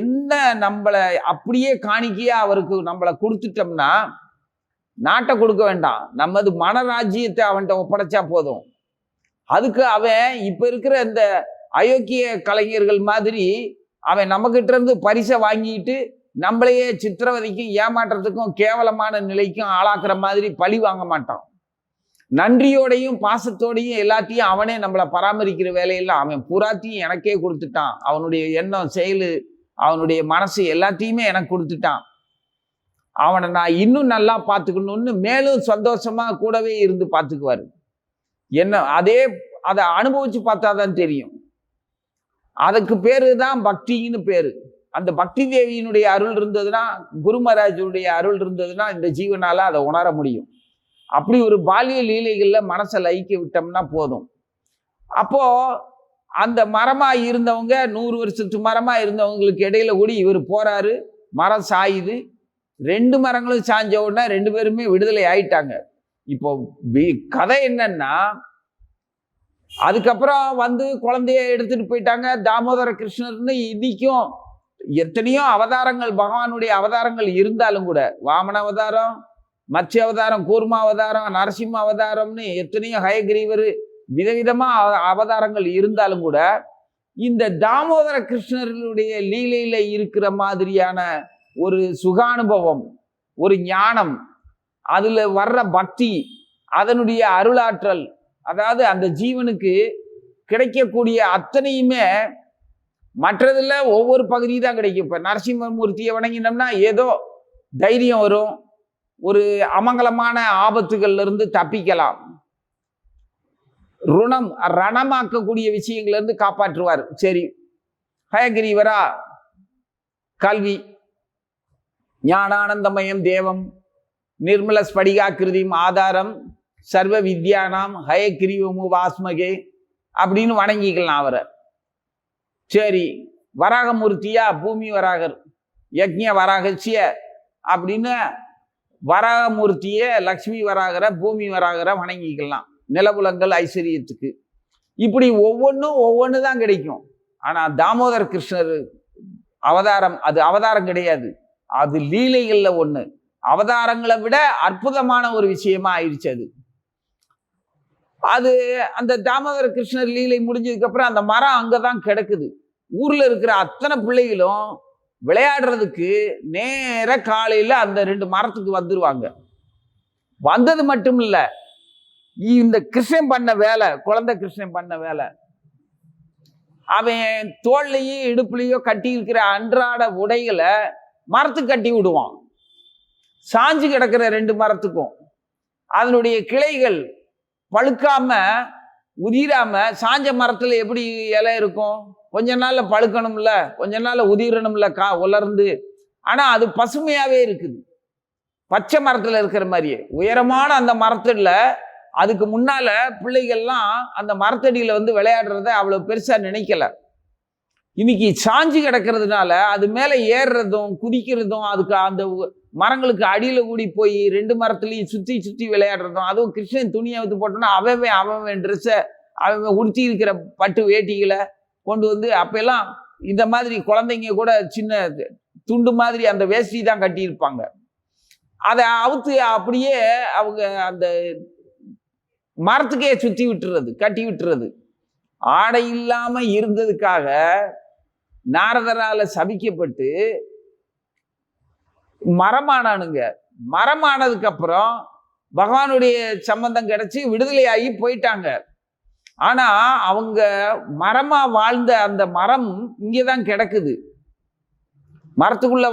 என்ன நம்மளை அப்படியே காணிக்கையா அவருக்கு நம்மளை கொடுத்துட்டோம்னா, நாட்டை கொடுக்க வேண்டாம், நமது மனராஜ்யத்தை அவன்கிட்ட ஒப்படைச்சா போதும். அதுக்கு அவன் இப்ப இருக்கிற இந்த அயோக்கிய கலைஞர்கள் மாதிரி அவன் நம்மகிட்ட இருந்து பரிசை வாங்கிட்டு நம்மளையே சித்திரவதைக்கும் ஏமாற்றத்துக்கும் கேவலமான நிலைக்கும் ஆளாக்குற மாதிரி பழி வாங்க மாட்டான். நன்றியோடையும் பாசத்தோடையும் எல்லாத்தையும் அவனே நம்மளை பராமரிக்கிற வேலையெல்லாம் அவன் பூராத்தையும் எனக்கே கொடுத்துட்டான். அவனுடைய எண்ணம், செயல், அவனுடைய மனசு எல்லாத்தையுமே எனக்கு கொடுத்துட்டான். அவனை நான் இன்னும் நல்லா பார்த்துக்கணும்னு மேலும் சந்தோஷமா கூடவே இருந்து பார்த்துக்குவாரு. என்ன அதை அனுபவிச்சு பார்த்தாதான் தெரியும். அதுக்கு பேரு தான் பக்தின்னு பேரு. அந்த பக்தி தேவியினுடைய அருள் இருந்ததுன்னா, குரு மகாராஜுடைய அருள் இருந்ததுன்னா இந்த ஜீவனால அதை உணர முடியும். அப்படி ஒரு பாலிய லீலைகள்ல மனசை லயிக்க விட்டோம்னா போதும். அப்போ அந்த மரமா இருந்தவங்க 100 வருஷத்து மரமா இருந்தவங்களுக்கு இடையில கூடி இவர் போறாரு, மரம் சாயுது. 2 மரங்களும் சாஞ்ச உடனே 2 பேருமே விடுதலை ஆயிட்டாங்க. இப்போ கதை என்னன்னா, அதுக்கப்புறம் குழந்தைய எடுத்துட்டு போயிட்டாங்க. தாமோதர கிருஷ்ணர்னு இன்னைக்கும் எத்தனையோ அவதாரங்கள், பகவானுடைய அவதாரங்கள் இருந்தாலும் கூட, வாமன அவதாரம், மத்ஸ்ய அவதாரம், கூர்ம அவதாரம், நரசிம்ம அவதாரம்னு எத்தனையோ ஹயகிரீவர் விதவிதமா அவதாரங்கள் இருந்தாலும் கூட, இந்த தாமோதர கிருஷ்ணர்களுடைய லீலையில இருக்கிற மாதிரியான ஒரு சுகானுபவம், ஒரு ஞானம், அதுல வர்ற பக்தி, அதனுடைய அருளாற்றல், அதாவது அந்த ஜீவனுக்கு கிடைக்கக்கூடிய அத்தனையுமே மற்றதுல ஒவ்வொரு பகுதி தான் கிடைக்கும். இப்ப நரசிம்மமூர்த்தியை வணங்கினோம்னா ஏதோ தைரியம் வரும், ஒரு அமங்கலமான ஆபத்துகள்ல இருந்து தப்பிக்கலாம், ரணமாக்கக்கூடிய விஷயங்கள்ல இருந்து காப்பாற்றுவார். சரி, ஹயகிரீவரா கல்வி, ஞானானந்தமயம் தேவம் நிர்மல ஸ்படிகாக்கிருதியும் ஆதாரம் சர்வ வித்யானாம் ஹயகிரீவமு வாஸ்மகே அப்படின்னு வணங்கிக்கலாம் அவரை. சரி, வராகமூர்த்தியா பூமி வராகர், யக்ஞ வராகசிய அப்படின்னு வராகமூர்த்திய, லக்ஷ்மி வராகரை, பூமி வராகரை வணங்கிக்கலாம் நிலபுலங்கள் ஐஸ்வர்யத்துக்கு. இப்படி ஒவ்வொன்று தான் கிடைக்கும். ஆனா தாமோதர் கிருஷ்ணர் அவதாரம், அது அவதாரம் கிடையாது, அது லீலைகள்ல ஒண்ணு. அவதாரங்களை விட அற்புதமான ஒரு விஷயமா ஆயிடுச்சு அது. அந்த தாமோதர கிருஷ்ணர் லீலை முடிஞ்சதுக்கு அப்புறம் அந்த மரம் அங்கதான் கிடக்குது. ஊர்ல இருக்கிற அத்தனை பிள்ளைகளும் விளையாடுறதுக்கு நேர காலையில அந்த 2 மரத்துக்கு வந்துருவாங்க. வந்தது மட்டும் இல்ல, இந்த கிருஷ்ணன் பண்ண வேலை, குழந்தை கிருஷ்ணன் பண்ண வேலை, அவன் தோல்லையோ இடுப்புலையோ கட்டி இருக்கிற அன்றாட உடைகளை மரத்துக்கு கட்டி விடுவான். சாஞ்சு கிடக்கிற 2 மரத்துக்கும் அதனுடைய கிளைகள் பழுக்காம உதிராம, சாஞ்ச மரத்துல எப்படி இலை இருக்கும், கொஞ்ச நாள்ல பழுக்கணும்ல, கொஞ்ச நாள்ல உதிரணும்ல, உலர்ந்து. ஆனா அது பசுமையாவே இருக்குது, பச்சை மரத்துல இருக்கிற மாதிரியே. உயரமான அந்த மரத்துல அதுக்கு முன்னால பிள்ளைகள்லாம் அந்த மரத்தடியில விளையாடுறத அவ்வளவு பெருசா நினைக்கல. இன்னைக்கு சாஞ்சு கிடக்கிறதுனால அது மேல ஏறுறதும் குதிக்கிறதும், அதுக்கு அந்த மரங்களுக்கு அடியில கூடி போய் 2 மரத்துலையும் சுத்தி சுத்தி விளையாடுறதும், அதுவும் கிருஷ்ணன் துணியை அவுத்து போட்டோம்னா அவன் ட்ரெஸ்ஸை அவன் உடுத்தி இருக்கிற பட்டு வேட்டிகளை கொண்டு வந்து, அப்பெல்லாம் இந்த மாதிரி குழந்தைங்க கூட சின்ன துண்டு மாதிரி அந்த வேஷ்டி தான் கட்டியிருப்பாங்க. அதை அவுத்து அப்படியே அவங்க அந்த மரத்துக்கே சுத்தி விட்டுறது, கட்டி விட்டுறது. ஆடை இல்லாம இருந்ததுக்காக நாரதரால சபிக்கப்பட்டு மரமானானுங்க. மரமானதுக்கு அப்புறம் பகவானுடைய சம்பந்தம் கிடைச்சி விடுதலையாகி போயிட்டாங்க. ஆனா அவங்க மரமா வாழ்ந்த அந்த மரம் இங்கேதான் கிடக்குது. மரத்துக்குள்ள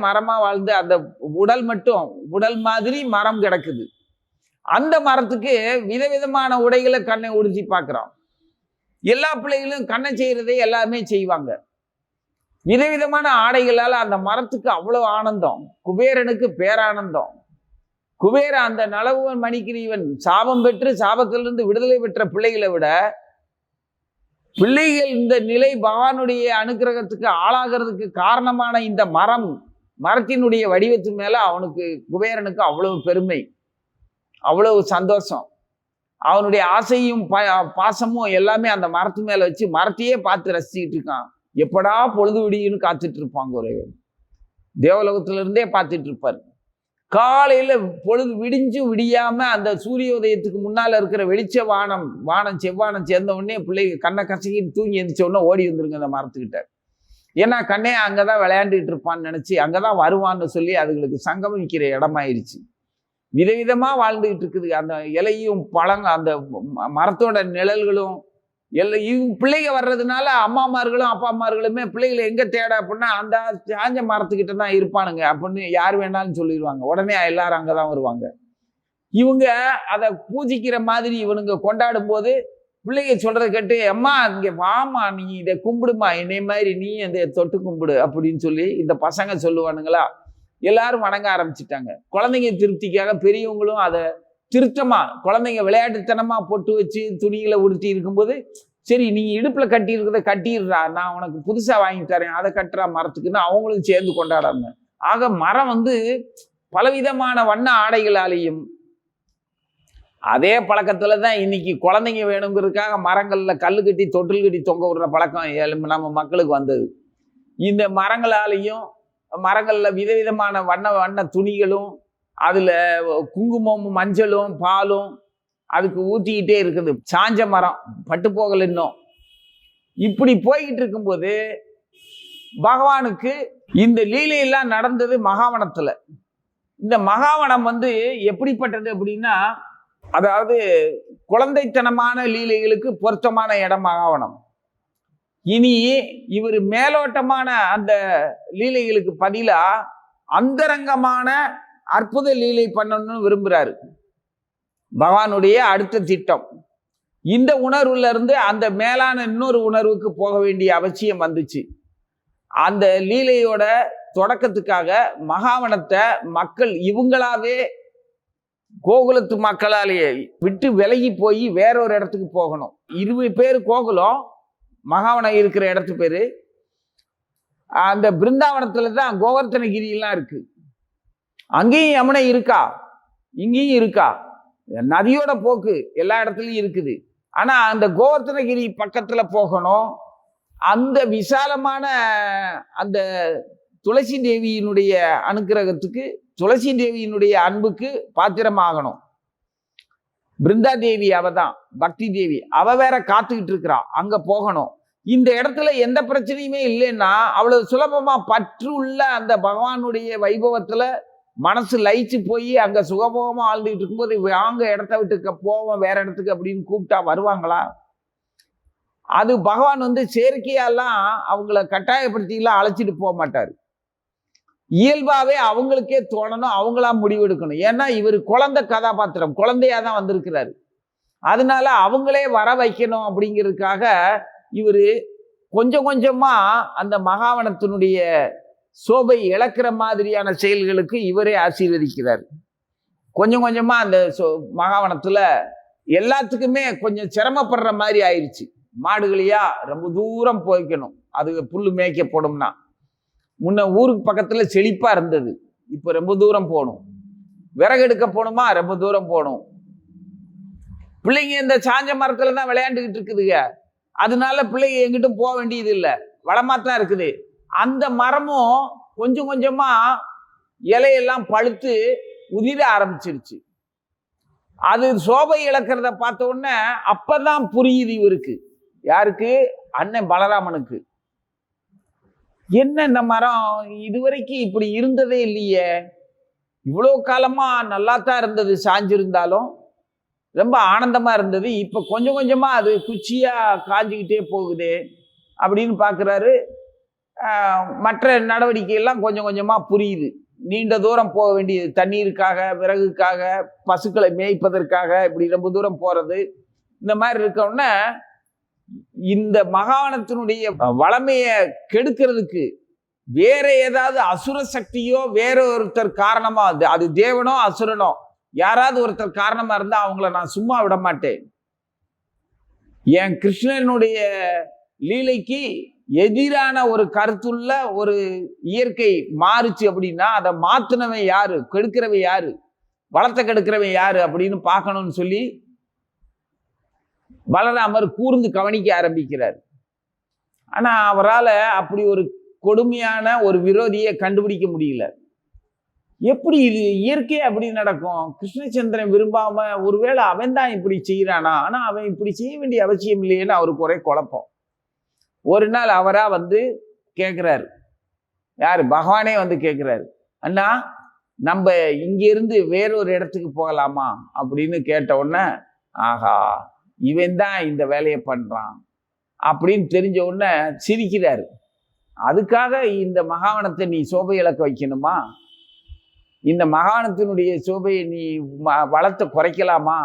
மரமா வாழ்ந்த அந்த உடல் மட்டும் உடல் மாதிரி மரம் கிடக்குது. அந்த மரத்துக்கு விதவிதமான உடைகளை கண்ணை உடுத்தி பார்க்கிறோம். எல்லா பிள்ளைகளும் கண்ணை செய்யறதை எல்லாமே செய்வாங்க. விதவிதமான ஆடைகளால் அந்த மரத்துக்கு அவ்வளவு ஆனந்தம். குபேரனுக்கு பேரானந்தம். குபேரன் அந்த நலவுவன் மணிக்கிரீவன் சாபம் பெற்று சாபத்திலிருந்து விடுதலை பெற்ற பிள்ளைகளை விட பிள்ளைகள் இந்த நிலை பகவானுடைய அனுக்கிரகத்துக்கு ஆளாகிறதுக்கு காரணமான இந்த மரத்தினுடைய வடிவத்து மேல அவனுக்கு குபேரனுக்கு அவ்வளவு பெருமை, அவ்வளவு சந்தோஷம். அவனுடைய ஆசையும் பாசமும் எல்லாமே அந்த மரத்து மேல வச்சு மரத்தையே பார்த்து ரசிச்சுக்கிட்டு இருக்கான். எப்படா பொழுது விடியுன்னு காத்துட்டு இருப்பாங்க. ஒரு தேவலோகத்துல இருந்தே பார்த்துட்டு இருப்பாரு. காலையில பொழுது விடிஞ்சு விடியாம அந்த சூரிய உதயத்துக்கு முன்னால இருக்கிற வெளிச்ச வானம் செவ்வானம் சேர்ந்த உடனே பிள்ளைங்க கண்ணை கசக்கிட்டு தூங்கி எழுந்திரிச்ச உடனே ஓடி வந்துருங்க அந்த மரத்துக்கிட்ட. ஏன்னா கண்ணே அங்கதான் விளையாண்டுட்டு இருப்பான்னு நினைச்சு அங்கதான் வருவான்னு சொல்லி அதுங்களுக்கு சங்கமிக்கிற இடமாயிருச்சு. விதவிதமா வாழ்ந்துகிட்டு இருக்குது. அந்த இலையும் பழங்க அந்த மரத்தோட நிழல்களும் பிள்ளைங்க வர்றதுனால அம்மாமார்களும் அப்பாமார்களுமே பிள்ளைகளை எங்க தேட அப்படின்னா அந்த சாஞ்ச மரத்துக்கிட்ட தான் இருப்பானுங்க அப்படின்னு யார் வேணாலும் சொல்லிடுவாங்க. உடனே எல்லாரும் அங்கதான் வருவாங்க. இவங்க அதை பூஜிக்கிற மாதிரி இவனுங்க கொண்டாடும் போது பிள்ளைங்க சொல்றதை கேட்டு, அம்மா இங்க வாமா, நீ இதை கும்பிடுமா, என்னை மாதிரி நீ அந்த தொட்டு கும்பிடு அப்படின்னு சொல்லி இந்த பசங்க சொல்லுவானுங்களா. எல்லாரும் வணங்க ஆரம்பிச்சுட்டாங்க. குழந்தைங்க திருப்திக்காக பெரியவங்களும் அதை திருத்தமா குழந்தைங்க விளையாட்டுத்தனமா பொட்டு வச்சு துணிகளை உடுத்தி இருக்கும்போது, சரி நீ இடுப்புல கட்டி இருக்கிறத கட்டிடுறா, நான் உனக்கு புதுசா வாங்கி தரேன், அதை கட்டுறா மரத்துக்குன்னு அவங்களும் சேர்ந்து கொண்டாடாங்க. ஆக மரம் பலவிதமான வண்ண ஆடைகளாலேயும் அதே பழக்கத்துல தான் இன்னைக்கு குழந்தைங்க வேணுங்கிறதுக்காக மரங்கள்ல கல்லு கட்டி தொட்டில் கட்டி தொங்க விடுற பழக்கம் நம்ம மக்களுக்கு வந்தது. இந்த மரங்கள்ல விதவிதமான வண்ண துணிகளும் அதுல குங்குமமும் மஞ்சளும் பாலும் அதுக்கு ஊத்திக்கிட்டே இருக்குது. சாஞ்ச மரம் பட்டு போகல இன்னும். இப்படி போய்கிட்டு இருக்கும்போது பகவானுக்கு இந்த லீலையெல்லாம் நடந்தது மகாவனத்துல. இந்த மகாவனம் எப்படிப்பட்டது அப்படின்னா, அதாவது குழந்தைத்தனமான லீலைகளுக்கு பொருத்தமான இடம் மகாவனம். இனி இவர் மேலோட்டமான அந்த லீலைகளுக்கு பதிலா அந்தரங்கமான அற்புத லீலை பண்ணணும்னு விரும்புறாரு. பகவானுடைய அடுத்த திட்டம். இந்த உணர்வுல இருந்து அந்த மேலான இன்னொரு உணர்வுக்கு போக வேண்டிய அவசியம் வந்துச்சு. அந்த லீலையோட தொடக்கத்துக்காக மகாவனத்தை மக்கள் இவங்களாவே கோகுலத்து மக்களாலேயே விட்டு விலகி போய் வேறொரு இடத்துக்கு போகணும். 20 பேர் கோகுலம், மகாவனம் இருக்கிற இடத்து பேரு. அந்த பிருந்தாவனத்துல தான் கோவர்த்தனகிரியெல்லாம் இருக்கு. அங்கேயும் யமுனை இருக்கா, இங்கேயும் இருக்கா. நதியோட போக்கு எல்லா இடத்துலையும் இருக்குது. ஆனா அந்த கோவர்த்தனகிரி பக்கத்துல போகணும். அந்த விசாலமான அந்த துளசி தேவியினுடைய அனுக்கிரகத்துக்கு, துளசி தேவியினுடைய அன்புக்கு பாத்திரமாகணும். பிருந்தா தேவி அவதான் பக்தி தேவி, அவ வேற காத்துக்கிட்டு இருக்கிறா. அங்க போகணும். இந்த இடத்துல எந்த பிரச்சனையுமே இல்லைன்னா அவ்வளவு சுலபமா பற்று உள்ள அந்த பகவானுடைய வைபவத்துல மனசு லயிச்சு போய் அங்க சுகபோகமா வாழ்ந்துட்டு இருக்கும்போது வாங்க இடத்த விட்டு போவோம் வேற இடத்துக்கு அப்படின்னு கூப்பிட்டா வருவாங்களா? அது பகவான் செயற்கையெல்லாம் அவங்கள கட்டாயப்படுத்திலாம் அழைச்சிட்டு போக மாட்டாரு. இயல்பாவே அவங்களுக்கே தோணணும், அவங்களா முடிவெடுக்கணும். ஏன்னா இவர் குழந்தை கதாபாத்திரம், குழந்தையா தான் வந்திருக்கிறாரு. அதனால அவங்களே வர வைக்கணும் அப்படிங்கிறதுக்காக இவரு கொஞ்சம் கொஞ்சமா அந்த மகாவனத்தினுடைய சோபை இழக்கிற மாதிரியான செயல்களுக்கு இவரே ஆசீர்வதிக்கிறார். கொஞ்சம் கொஞ்சமா அந்த மகாவனத்துல எல்லாத்துக்குமே கொஞ்சம் சிரமப்படுற மாதிரி ஆயிடுச்சு. மாடுகளையா ரொம்ப தூரம் போய்க்கணும். அது புல்லு மேய்க்கப்படும்னா. முன்ன ஊருக்கு பக்கத்துல செழிப்பா இருந்தது, இப்ப ரொம்ப தூரம் போகணும். விறகு எடுக்க போகணுமா, ரொம்ப தூரம் போகணும். பிள்ளைங்க இந்த சாஞ்ச மரத்துல தான் விளையாண்டுக்கிட்டு இருக்குதுங்க. அதனால பிள்ளைங்க எங்கிட்டும் போக வேண்டியது இல்லை, வளமாத்தான் இருக்குது. அந்த மரமும் கொஞ்சம் கொஞ்சமா இலையெல்லாம் பழுத்து உதிர ஆரம்பிச்சிருச்சு. அது சோபை இழக்கிறத பார்த்த உடனே அப்பதான் புரியுது இவருக்கு. யாருக்கு? அண்ணன் பலராமனுக்கு. என்ன இந்த மரம் இதுவரைக்கும் இப்படி இருந்ததே இல்லையே, இவ்வளவு காலமா நல்லாத்தான் இருந்தது, சாஞ்சிருந்தாலும் ரொம்ப ஆனந்தமா இருந்தது, இப்ப கொஞ்சம் கொஞ்சமா அது குச்சியா காஞ்சிக்கிட்டே போகுது அப்படின்னு பாக்குறாரு. மற்ற நடவடிக்கை எல்லாம் கொஞ்சம் கொஞ்சமா புரியுது. நீண்ட தூரம் போக வேண்டியது, தண்ணீருக்காக, விறகுக்காக, பசுக்களை மேய்ப்பதற்காக இப்படி ரொம்ப தூரம் போறது, இந்த மாதிரி இருக்கோம்னா இந்த மகாவனத்தினுடைய வளமையை கெடுக்கிறதுக்கு வேற ஏதாவது அசுர சக்தியோ வேற ஒருத்தர் காரணமா, அது தேவனோ அசுரனோ யாராவது ஒருத்தர் காரணமா இருந்தா அவங்கள நான் சும்மா விட மாட்டேன். என் கிருஷ்ணனுடைய லீலைக்கு எதிரான ஒரு கருத்துள்ள ஒரு இயற்கை மாறுச்சு அப்படின்னா அதை மாத்தினவன் யாரு, கெடுக்கிறவன் யாரு, வளத்தை கெடுக்கிறவன் யாரு அப்படின்னு பார்க்கணும்னு சொல்லி பலராமர் கூர்ந்து கவனிக்க ஆரம்பிக்கிறார். ஆனா அவரால் அப்படி ஒரு கொடுமையான ஒரு விரோதியை கண்டுபிடிக்க முடியல. எப்படி இது இயற்கை அப்படி நடக்கும்? கிருஷ்ணச்சந்திரன் விரும்பாம ஒருவேளை அவன் தான் இப்படி செய்யறானா, ஆனா அவன் இப்படி செய்ய வேண்டிய அவசியம் இல்லையேன்னு அவருக்கு ஒரே குழப்பம். ஒரு நாள் அவரா வந்து கேட்கிறாரு, யாரு? பகவானே வந்து கேட்கிறாரு, அண்ணா நம்ம இங்கிருந்து வேறொரு இடத்துக்கு போகலாமா அப்படின்னு கேட்ட உடனே, ஆஹா இவன் தான் இந்த வேலையை பண்றான் அப்படின்னு தெரிஞ்ச உடனே சிரிக்கிறாரு. அதுக்காக இந்த மகாவனத்தை நீ சோபை இழக்க வைக்கணுமா? இந்த மகாவனத்தினுடைய சோபையை நீ வளத்தை குறைக்கலாமா?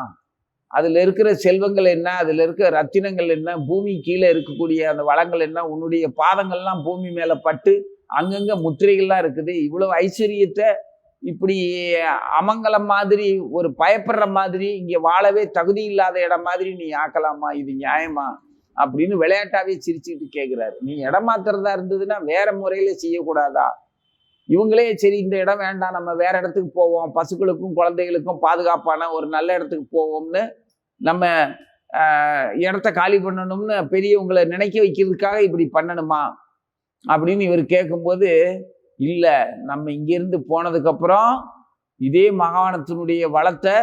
அதுல இருக்கிற செல்வங்கள் என்ன, அதுல இருக்கிற ரத்தினங்கள் என்ன, பூமி கீழே இருக்கக்கூடிய அந்த வளங்கள் என்ன, உன்னுடைய பாதங்கள்லாம் பூமி மேல பட்டு அங்கங்க முத்திரைகள்லாம் இருக்குது. இவ்வளவு ஐஸ்வர்யத்தை இப்படி அமங்கலம் மாதிரி, ஒரு பயப்படுற மாதிரி, இங்க வாழவே தகுதி இல்லாத இடம் மாதிரி நீ ஆக்கலாமா? இது நியாயமா அப்படின்னு விளையாட்டாவே சிரிச்சுக்கிட்டு கேட்கிறாரு. நீ இடம் மாத்துறதா இருந்ததுன்னா வேற முறையில செய்யக்கூடாதா? இவங்களே சரி இந்த இடம் வேண்டாம், நம்ம வேற இடத்துக்கு போவோம், பசுக்களுக்கும் குழந்தைகளுக்கும் பாதுகாப்பான ஒரு நல்ல இடத்துக்கு போவோம்னு நம்ம இடத்த காலி பண்ணணும்னு பெரியவங்களை நினைக்க வைக்கிறதுக்காக இப்படி பண்ணணுமா அப்படின்னு இவர் கேட்கும்போது, இல்லை நம்ம இங்கிருந்து போனதுக்கப்புறம் இதே மகாவனத்தினுடைய வளத்தை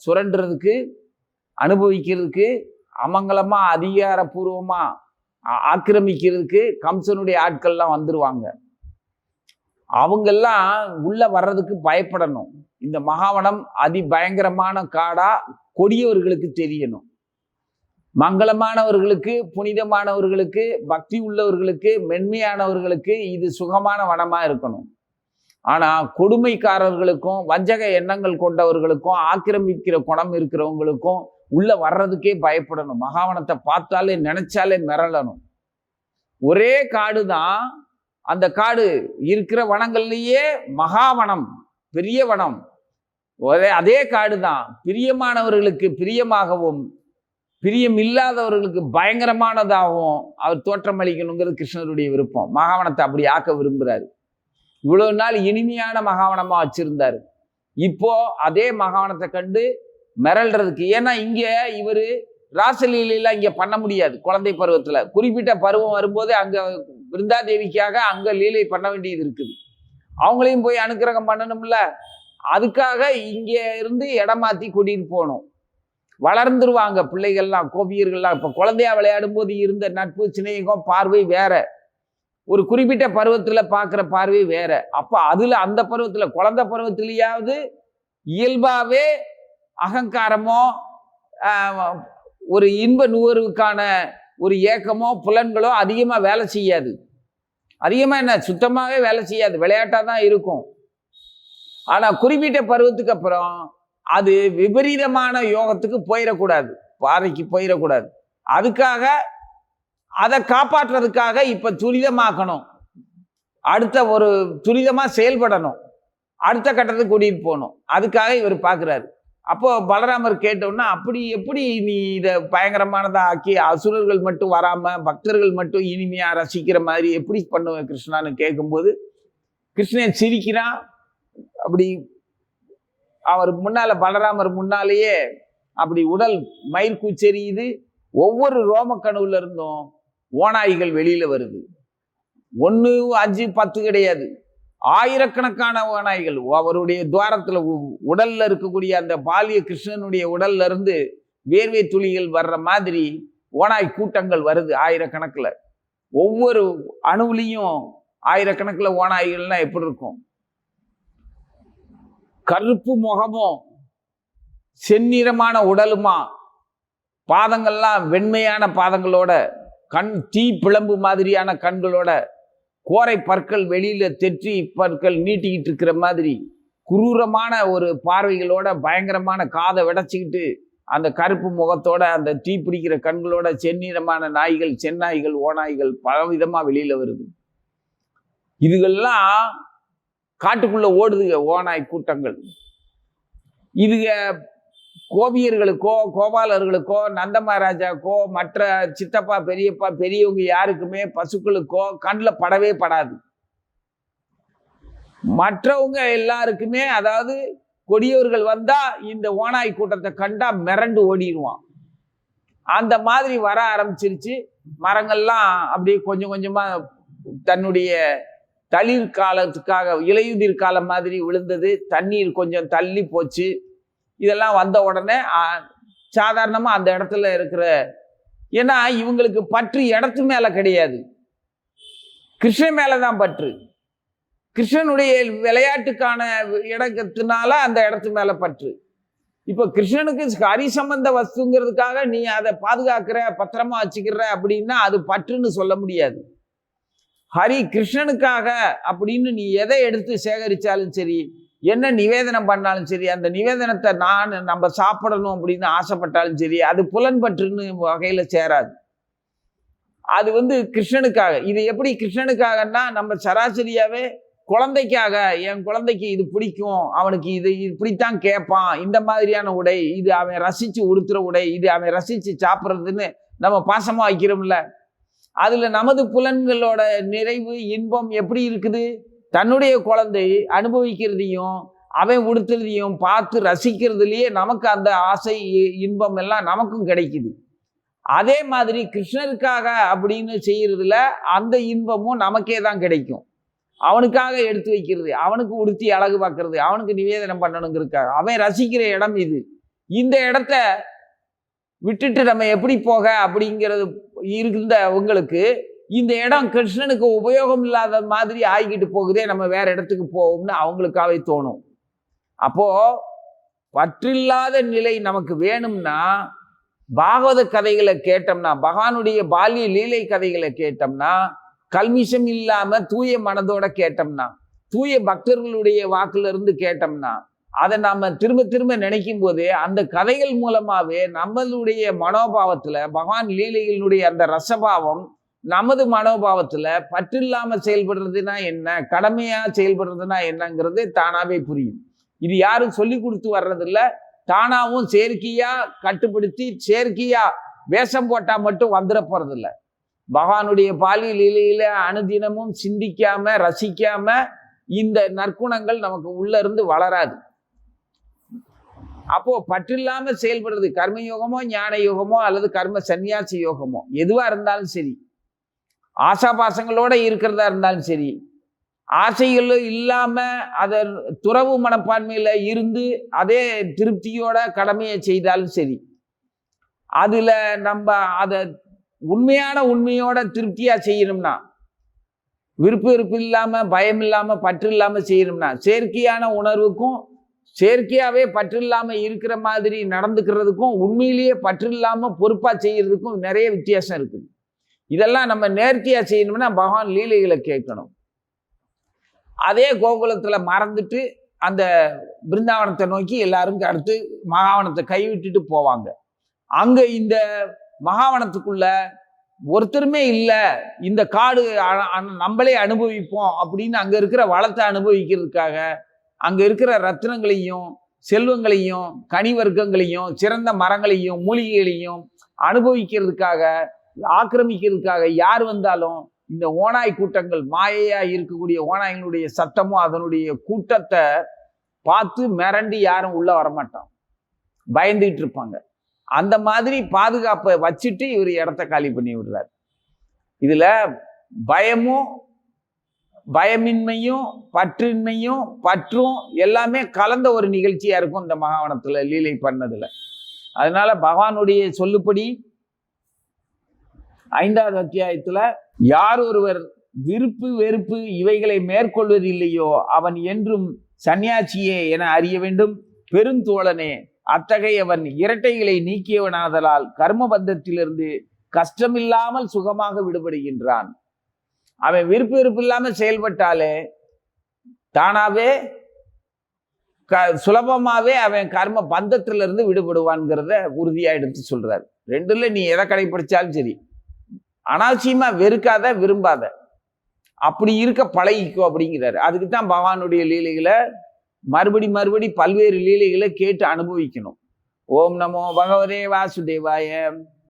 சுரண்டுறதுக்கு, அனுபவிக்கிறதுக்கு, அமங்கலமா அதிகாரப்பூர்வமா ஆக்கிரமிக்கிறதுக்கு கம்சனுடைய ஆட்கள்லாம் வந்துருவாங்க. அவங்கெல்லாம் உள்ள வர்றதுக்கு பயப்படணும். இந்த மகாவனம் அதிபயங்கரமான காடா கொடியவர்களுக்கு தெரியணும். மங்களமானவர்களுக்கு, புனிதமானவர்களுக்கு, பக்தி உள்ளவர்களுக்கு, மென்மையானவர்களுக்கு இது சுகமான வனமா இருக்கணும். ஆனா கொடுமைக்காரர்களுக்கும் வஞ்சக எண்ணங்கள் கொண்டவர்களுக்கும் ஆக்கிரமிக்கிற குணம் இருக்கிறவங்களுக்கும் உள்ள வர்றதுக்கே பயப்படணும். மகாவனத்தை பார்த்தாலே நினைச்சாலே மிரளணும். ஒரே காடு தான், அந்த காடு இருக்கிற வனங்கள்லயே மகாவனம், பெரிய வனம். அதே காடு தான் பிரியமானவர்களுக்கு பிரியமாகவும் பிரியம் இல்லாதவர்களுக்கு பயங்கரமானதாகவும் அவர் தோற்றமளிக்கணுங்கிறது கிருஷ்ணருடைய விருப்பம். மகாவனத்தை அப்படி ஆக்க விரும்புகிறாரு. இவ்வளவு நாள் இனிமையான மகாவனமா வச்சிருந்தாரு. இப்போ அதே மகாவனத்தை கண்டு மிரள்றதுக்கு, ஏன்னா இங்க இவரு ராசலீலாம் இங்க பண்ண முடியாது. குழந்தை பருவத்துல குறிப்பிட்ட பருவம் வரும்போது அங்க பிருந்தாதேவிக்காக அங்க லீலை பண்ண வேண்டியது இருக்குது. அவங்களையும் போய் அனுக்கிரகம் பண்ணணும்ல. அதுக்காக இங்க இருந்து இடம் மாத்தி கூட்டிட்டு போகணும். வளர்ந்துருவாங்க பிள்ளைகள்லாம், கோபியர்கள்லாம். இப்ப குழந்தையா விளையாடும் போது இருந்த நட்பு, சிநேகம், பார்வை வேற. ஒரு குறிப்பிட்ட பருவத்துல பாக்குற பார்வை வேற. அப்ப அதுல அந்த பருவத்துல, குழந்தை பருவத்திலேயாவது இயல்பாவே அகங்காரமோ ஒரு இன்ப நுகர்வுக்கான ஒரு ஏக்கமோ புலன்களோ அதிகமா வேலை செய்யாது. அதிகமா என்ன, சுத்தமாவே வேலை செய்யாது, விளையாட்டா தான் இருக்கும். ஆனா குறிப்பிட்ட பருவத்துக்கு அப்புறம் அது விபரீதமான யோகத்துக்கு போயிடக்கூடாது, பாறைக்கு போயிடக்கூடாது. அதுக்காக அதை காப்பாற்றுறதுக்காக இப்ப துரிதமாக்கணும், அடுத்த ஒரு துரிதமா செயல்படணும், அடுத்த கட்டத்துக்கு கூட்டிட்டு போகணும். அதுக்காக இவர் பார்க்கிறாரு. அப்போ பலராமர் கேட்டோம்னா, அப்படி எப்படி நீ இதை பயங்கரமானதா ஆக்கி அசுரர்கள் மட்டும் வராம பக்தர்கள் மட்டும் இனிமையா ரசிக்கிற மாதிரி எப்படி பண்ணுவேன் கிருஷ்ணான்னு கேட்கும்போது கிருஷ்ணன் சிரிக்கிறான். அப்படி அவர் முன்னால பலராமர் முன்னாலேயே அப்படி உடல் மயிர் கூச்செறியுது. ஒவ்வொரு ரோமக்கணுவுல இருந்தும் ஓநாய்கள் வெளியில வருது. 1, 5, 10 கிடையாது, ஆயிரக்கணக்கான ஓநாய்கள் அவருடைய துவாரத்துல உடல்ல இருக்கக்கூடிய அந்த பாலிய கிருஷ்ணனுடைய உடல்ல இருந்து வேர்வை துளிகள் வர்ற மாதிரி ஓநாய் கூட்டங்கள் வருது ஆயிரக்கணக்கில். ஒவ்வொரு அணுவிலையும் ஆயிரக்கணக்கில் ஓநாய்கள்லாம் எப்படி இருக்கும்? கருப்பு முகமும் செந்நிறமான உடலுமா, பாதங்கள்லாம் வெண்மையான பாதங்களோட, கண் தீ பிளம்பு மாதிரியான கண்களோட, கோரை பற்கள் வெளியில தெற்றி பற்கள் நீட்டிக்கிட்டு இருக்கிற மாதிரி குரூரமான ஒரு பார்வைகளோட, பயங்கரமான காதை விடைச்சிக்கிட்டு அந்த கருப்பு முகத்தோட, அந்த தீ பிடிக்கிற கண்களோட செந்நிறமான நாய்கள், செந்நாய்கள், ஓநாய்கள் பலவிதமா வெளியில வருது. இதுகள்லாம் காட்டுக்குள்ள ஓடுதுங்க ஓநாய் கூட்டங்கள். இதுக கோபியர்களுக்கோ கோபாலர்களுக்கோ நந்தமகாராஜாக்கோ மற்ற சித்தப்பா பெரியப்பா பெரியவங்க யாருக்குமே பசுக்களுக்கோ கண்ணில் படவே படாது. மற்றவங்க எல்லாருக்குமே, அதாவது கொடியவர்கள் வந்தா இந்த ஓநாய் கூட்டத்தை கண்டா மிரண்டு ஓடிடுவான். அந்த மாதிரி வர ஆரம்பிச்சிருச்சு. மரங்கள்லாம் அப்படியே கொஞ்சம் கொஞ்சமா தன்னுடைய தளிர் காலத்துக்காக இலையுதிர் காலம் மாதிரி விழுந்தது. தண்ணீர் கொஞ்சம் தள்ளி போச்சு. இதெல்லாம் வந்த உடனே சாதாரணமா அந்த இடத்துல இருக்கிற, ஏன்னா இவங்களுக்கு பற்று இடத்து மேல கிடையாது, கிருஷ்ணன் மேலதான் பற்று. கிருஷ்ணனுடைய விளையாட்டுக்கான இடத்தினால அந்த இடத்து மேல பற்று. இப்ப கிருஷ்ணனுக்கு ஹரி சம்பந்த வஸ்துங்கிறதுக்காக நீ அதை பாதுகாக்கிற, பத்திரமா வச்சுக்கிற அப்படின்னா அது பற்றுன்னு சொல்ல முடியாது. ஹரி கிருஷ்ணனுக்காக அப்படின்னு நீ எதை எடுத்து சேகரிச்சாலும் சரி, என்ன நிவேதனம் பண்ணாலும் சரி, அந்த நிவேதனத்தை நம்ம சாப்பிடணும் அப்படின்னு ஆசைப்பட்டாலும் சரி, அது புலன்பற்றுன்னு வகையில சேராது. அது கிருஷ்ணனுக்காக. இது எப்படி கிருஷ்ணனுக்காகன்னா, நம்ம சராசரியாவே குழந்தைக்காக, என் குழந்தைக்கு இது பிடிக்கும், அவனுக்கு இது இப்படித்தான் கேட்பான், இந்த மாதிரியான உடை, இது அவன் ரசிச்சு உடுத்துற உடை, இது அவன் ரசிச்சு சாப்பிட்றதுன்னு நம்ம பாசமா வைக்கிறோம்ல. அதுல நமது புலன்களோட நிறைவு இன்பம் எப்படி இருக்குது? தன்னுடைய குழந்தை அனுபவிக்கிறதையும் அவன் உடுத்துறதையும் பார்த்து ரசிக்கிறதுலயே நமக்கு அந்த ஆசை இன்பம் எல்லாம் நமக்கும் கிடைக்குது. அதே மாதிரி கிருஷ்ணருக்காக அப்படின்னு செய்யறதுல அந்த இன்பமும் நமக்கே தான் கிடைக்கும். அவனுக்காக எடுத்து வைக்கிறது, அவனுக்கு உடுத்தி அழகு பார்க்கறது, அவனுக்கு நிவேதனம் பண்ணணுங்கிறதுக்காக அவன் ரசிக்கிற இடம் இது. இந்த இடத்த விட்டுட்டு நம்ம எப்படி போக அப்படிங்கிறது இருந்தவங்களுக்கு இந்த இடம் கிருஷ்ணனுக்கு உபயோகம் இல்லாத மாதிரி ஆகிக்கிட்டு போகுதே, நம்ம வேற இடத்துக்கு போவோம்னு அவங்களுக்காகவே தோணும். அப்போ பற்றில்லாத நிலை நமக்கு வேணும்னா பாகவத கதைகளை கேட்டோம்னா, பகவானுடைய பால்ய லீலை கதைகளை கேட்டோம்னா, கல்மிஷம் இல்லாம தூய மனதோட கேட்டோம்னா, தூய பக்தர்களுடைய வாக்குல இருந்து கேட்டோம்னா, அதை நாம திரும்ப திரும்ப நினைக்கும் போதே அந்த கதைகள் மூலமாவே நம்மளுடைய மனோபாவத்துல பகவான் லீலைகளுடைய அந்த ரசபாவம் நமது மனோபாவத்துல பற்றில்லாம செயல்படுறதுனா என்ன, கடமையா செயல்படுறதுனா என்னங்கிறது தானாவே புரியும். இது யாரும் சொல்லி கொடுத்து வர்றதில்ல, தானாவும் செயற்கையா கட்டுப்படுத்தி செயற்கையா வேஷம் போட்டா மட்டும் வந்துட போறதில்ல. பகவானுடைய பாலிய லீலையில அனுதினமும் சிந்திக்காம ரசிக்காம இந்த நற்குணங்கள் நமக்கு உள்ள இருந்து வளராது. அப்போ பற்றில்லாம செயல்படுறது கர்மயோகமோ ஞான யோகமோ அல்லது கர்ம சந்நியாசி யோகமோ எதுவா இருந்தாலும் சரி, ஆசாபாசங்களோட இருக்கிறதா இருந்தாலும் சரி, ஆசைகள் இல்லாம அதை துறவு மனப்பான்மையில இருந்து அதே திருப்தியோட கடமையை செய்தாலும் சரி, அதுல நம்ம அதை உண்மையோட திருப்தியா செய்யணும்னா, விருப்பு இல்லாம பயம் இல்லாம பற்று இல்லாம செய்யணும்னா, செயற்கையான உணர்வுக்கும் செயற்கையாவே பற்று இல்லாம இருக்கிற மாதிரி நடந்துக்கிறதுக்கும் உண்மையிலேயே பற்று இல்லாம பொறுப்பா செய்யறதுக்கும் நிறைய வித்தியாசம் இருக்குது. இதெல்லாம் நம்ம நேர்த்தியா செய்யணும்னா பகவான் லீலைகளை கேட்கணும். அதே கோகுலத்துல மறந்துட்டு அந்த பிருந்தாவனத்தை நோக்கி எல்லாரும் அடுத்து மகாவனத்தை கைவிட்டுட்டு போவாங்க. அங்க இந்த மகாவனத்துக்குள்ள ஒருத்தருமே இல்லை, இந்த காடு நம்மளே அனுபவிப்போம் அப்படின்னு அங்க இருக்கிற வளத்தை அனுபவிக்கிறதுக்காக அங்க இருக்கிற ரத்தினங்களையும் செல்வங்களையும் கனி வர்க்கங்களையும் சிறந்த மரங்களையும் மூலிகைகளையும் அனுபவிக்கிறதுக்காக ஆக்கிரமிக்கிறதுக்காக யார் வந்தாலும் இந்த ஓநாய் கூட்டங்கள் மாயையா இருக்கக்கூடிய ஓநாய்களுடைய சத்தமும் அதனுடைய கூட்டத்தை பார்த்து மிரண்டு யாரும் உள்ள வரமாட்டான், பயந்துகிட்டு இருப்பாங்க. அந்த மாதிரி பாதுகாப்பை வச்சுட்டு இவர் இடத்த காலி பண்ணி விடுறார். இதுல பயமும் பயமின்மையும் பற்றின்மையும் பற்றும் எல்லாமே கலந்த ஒரு நிகழ்ச்சியா இருக்கும் இந்த மகாவனத்துல லீலை பண்ணதுல. அதனால பகவானுடைய சொல்லுப்படி 5வது அத்தியாயத்துல யார் ஒருவர் விருப்பு வெறுப்பு இவைகளை மேற்கொள்வது இல்லையோ அவன் என்றும் சன்னியாசியே என அறிய வேண்டும். பெருந்தோழனே, அத்தகையவன் இரட்டைகளை நீக்கியவனாதலால் கர்மபந்தத்திலிருந்து கஷ்டமில்லாமல் சுகமாக விடுபடுகின்றான். அவன் விருப்பு வெறுப்பு இல்லாம செயல்பட்டாலே தானாவே சுலபமாவே அவன் கர்ம பந்தத்திலிருந்து விடுபடுவான்ங்கிறத உறுதியா எடுத்து சொல்றாரு. ரெண்டுல நீ எதை கடைபிடிச்சாலும் சரி, அனாவசியமா வெறுக்காத, விரும்பாத, அப்படி இருக்க பழகிக்கோ அப்படிங்கிறாரு. அதுக்கு தான் பகவானுடைய லீலைகளை மறுபடி பல்வேறு லீலைகளை கேட்டு அனுபவிக்கணும். ஓம் நமோ பகவதே வாசுதேவாய.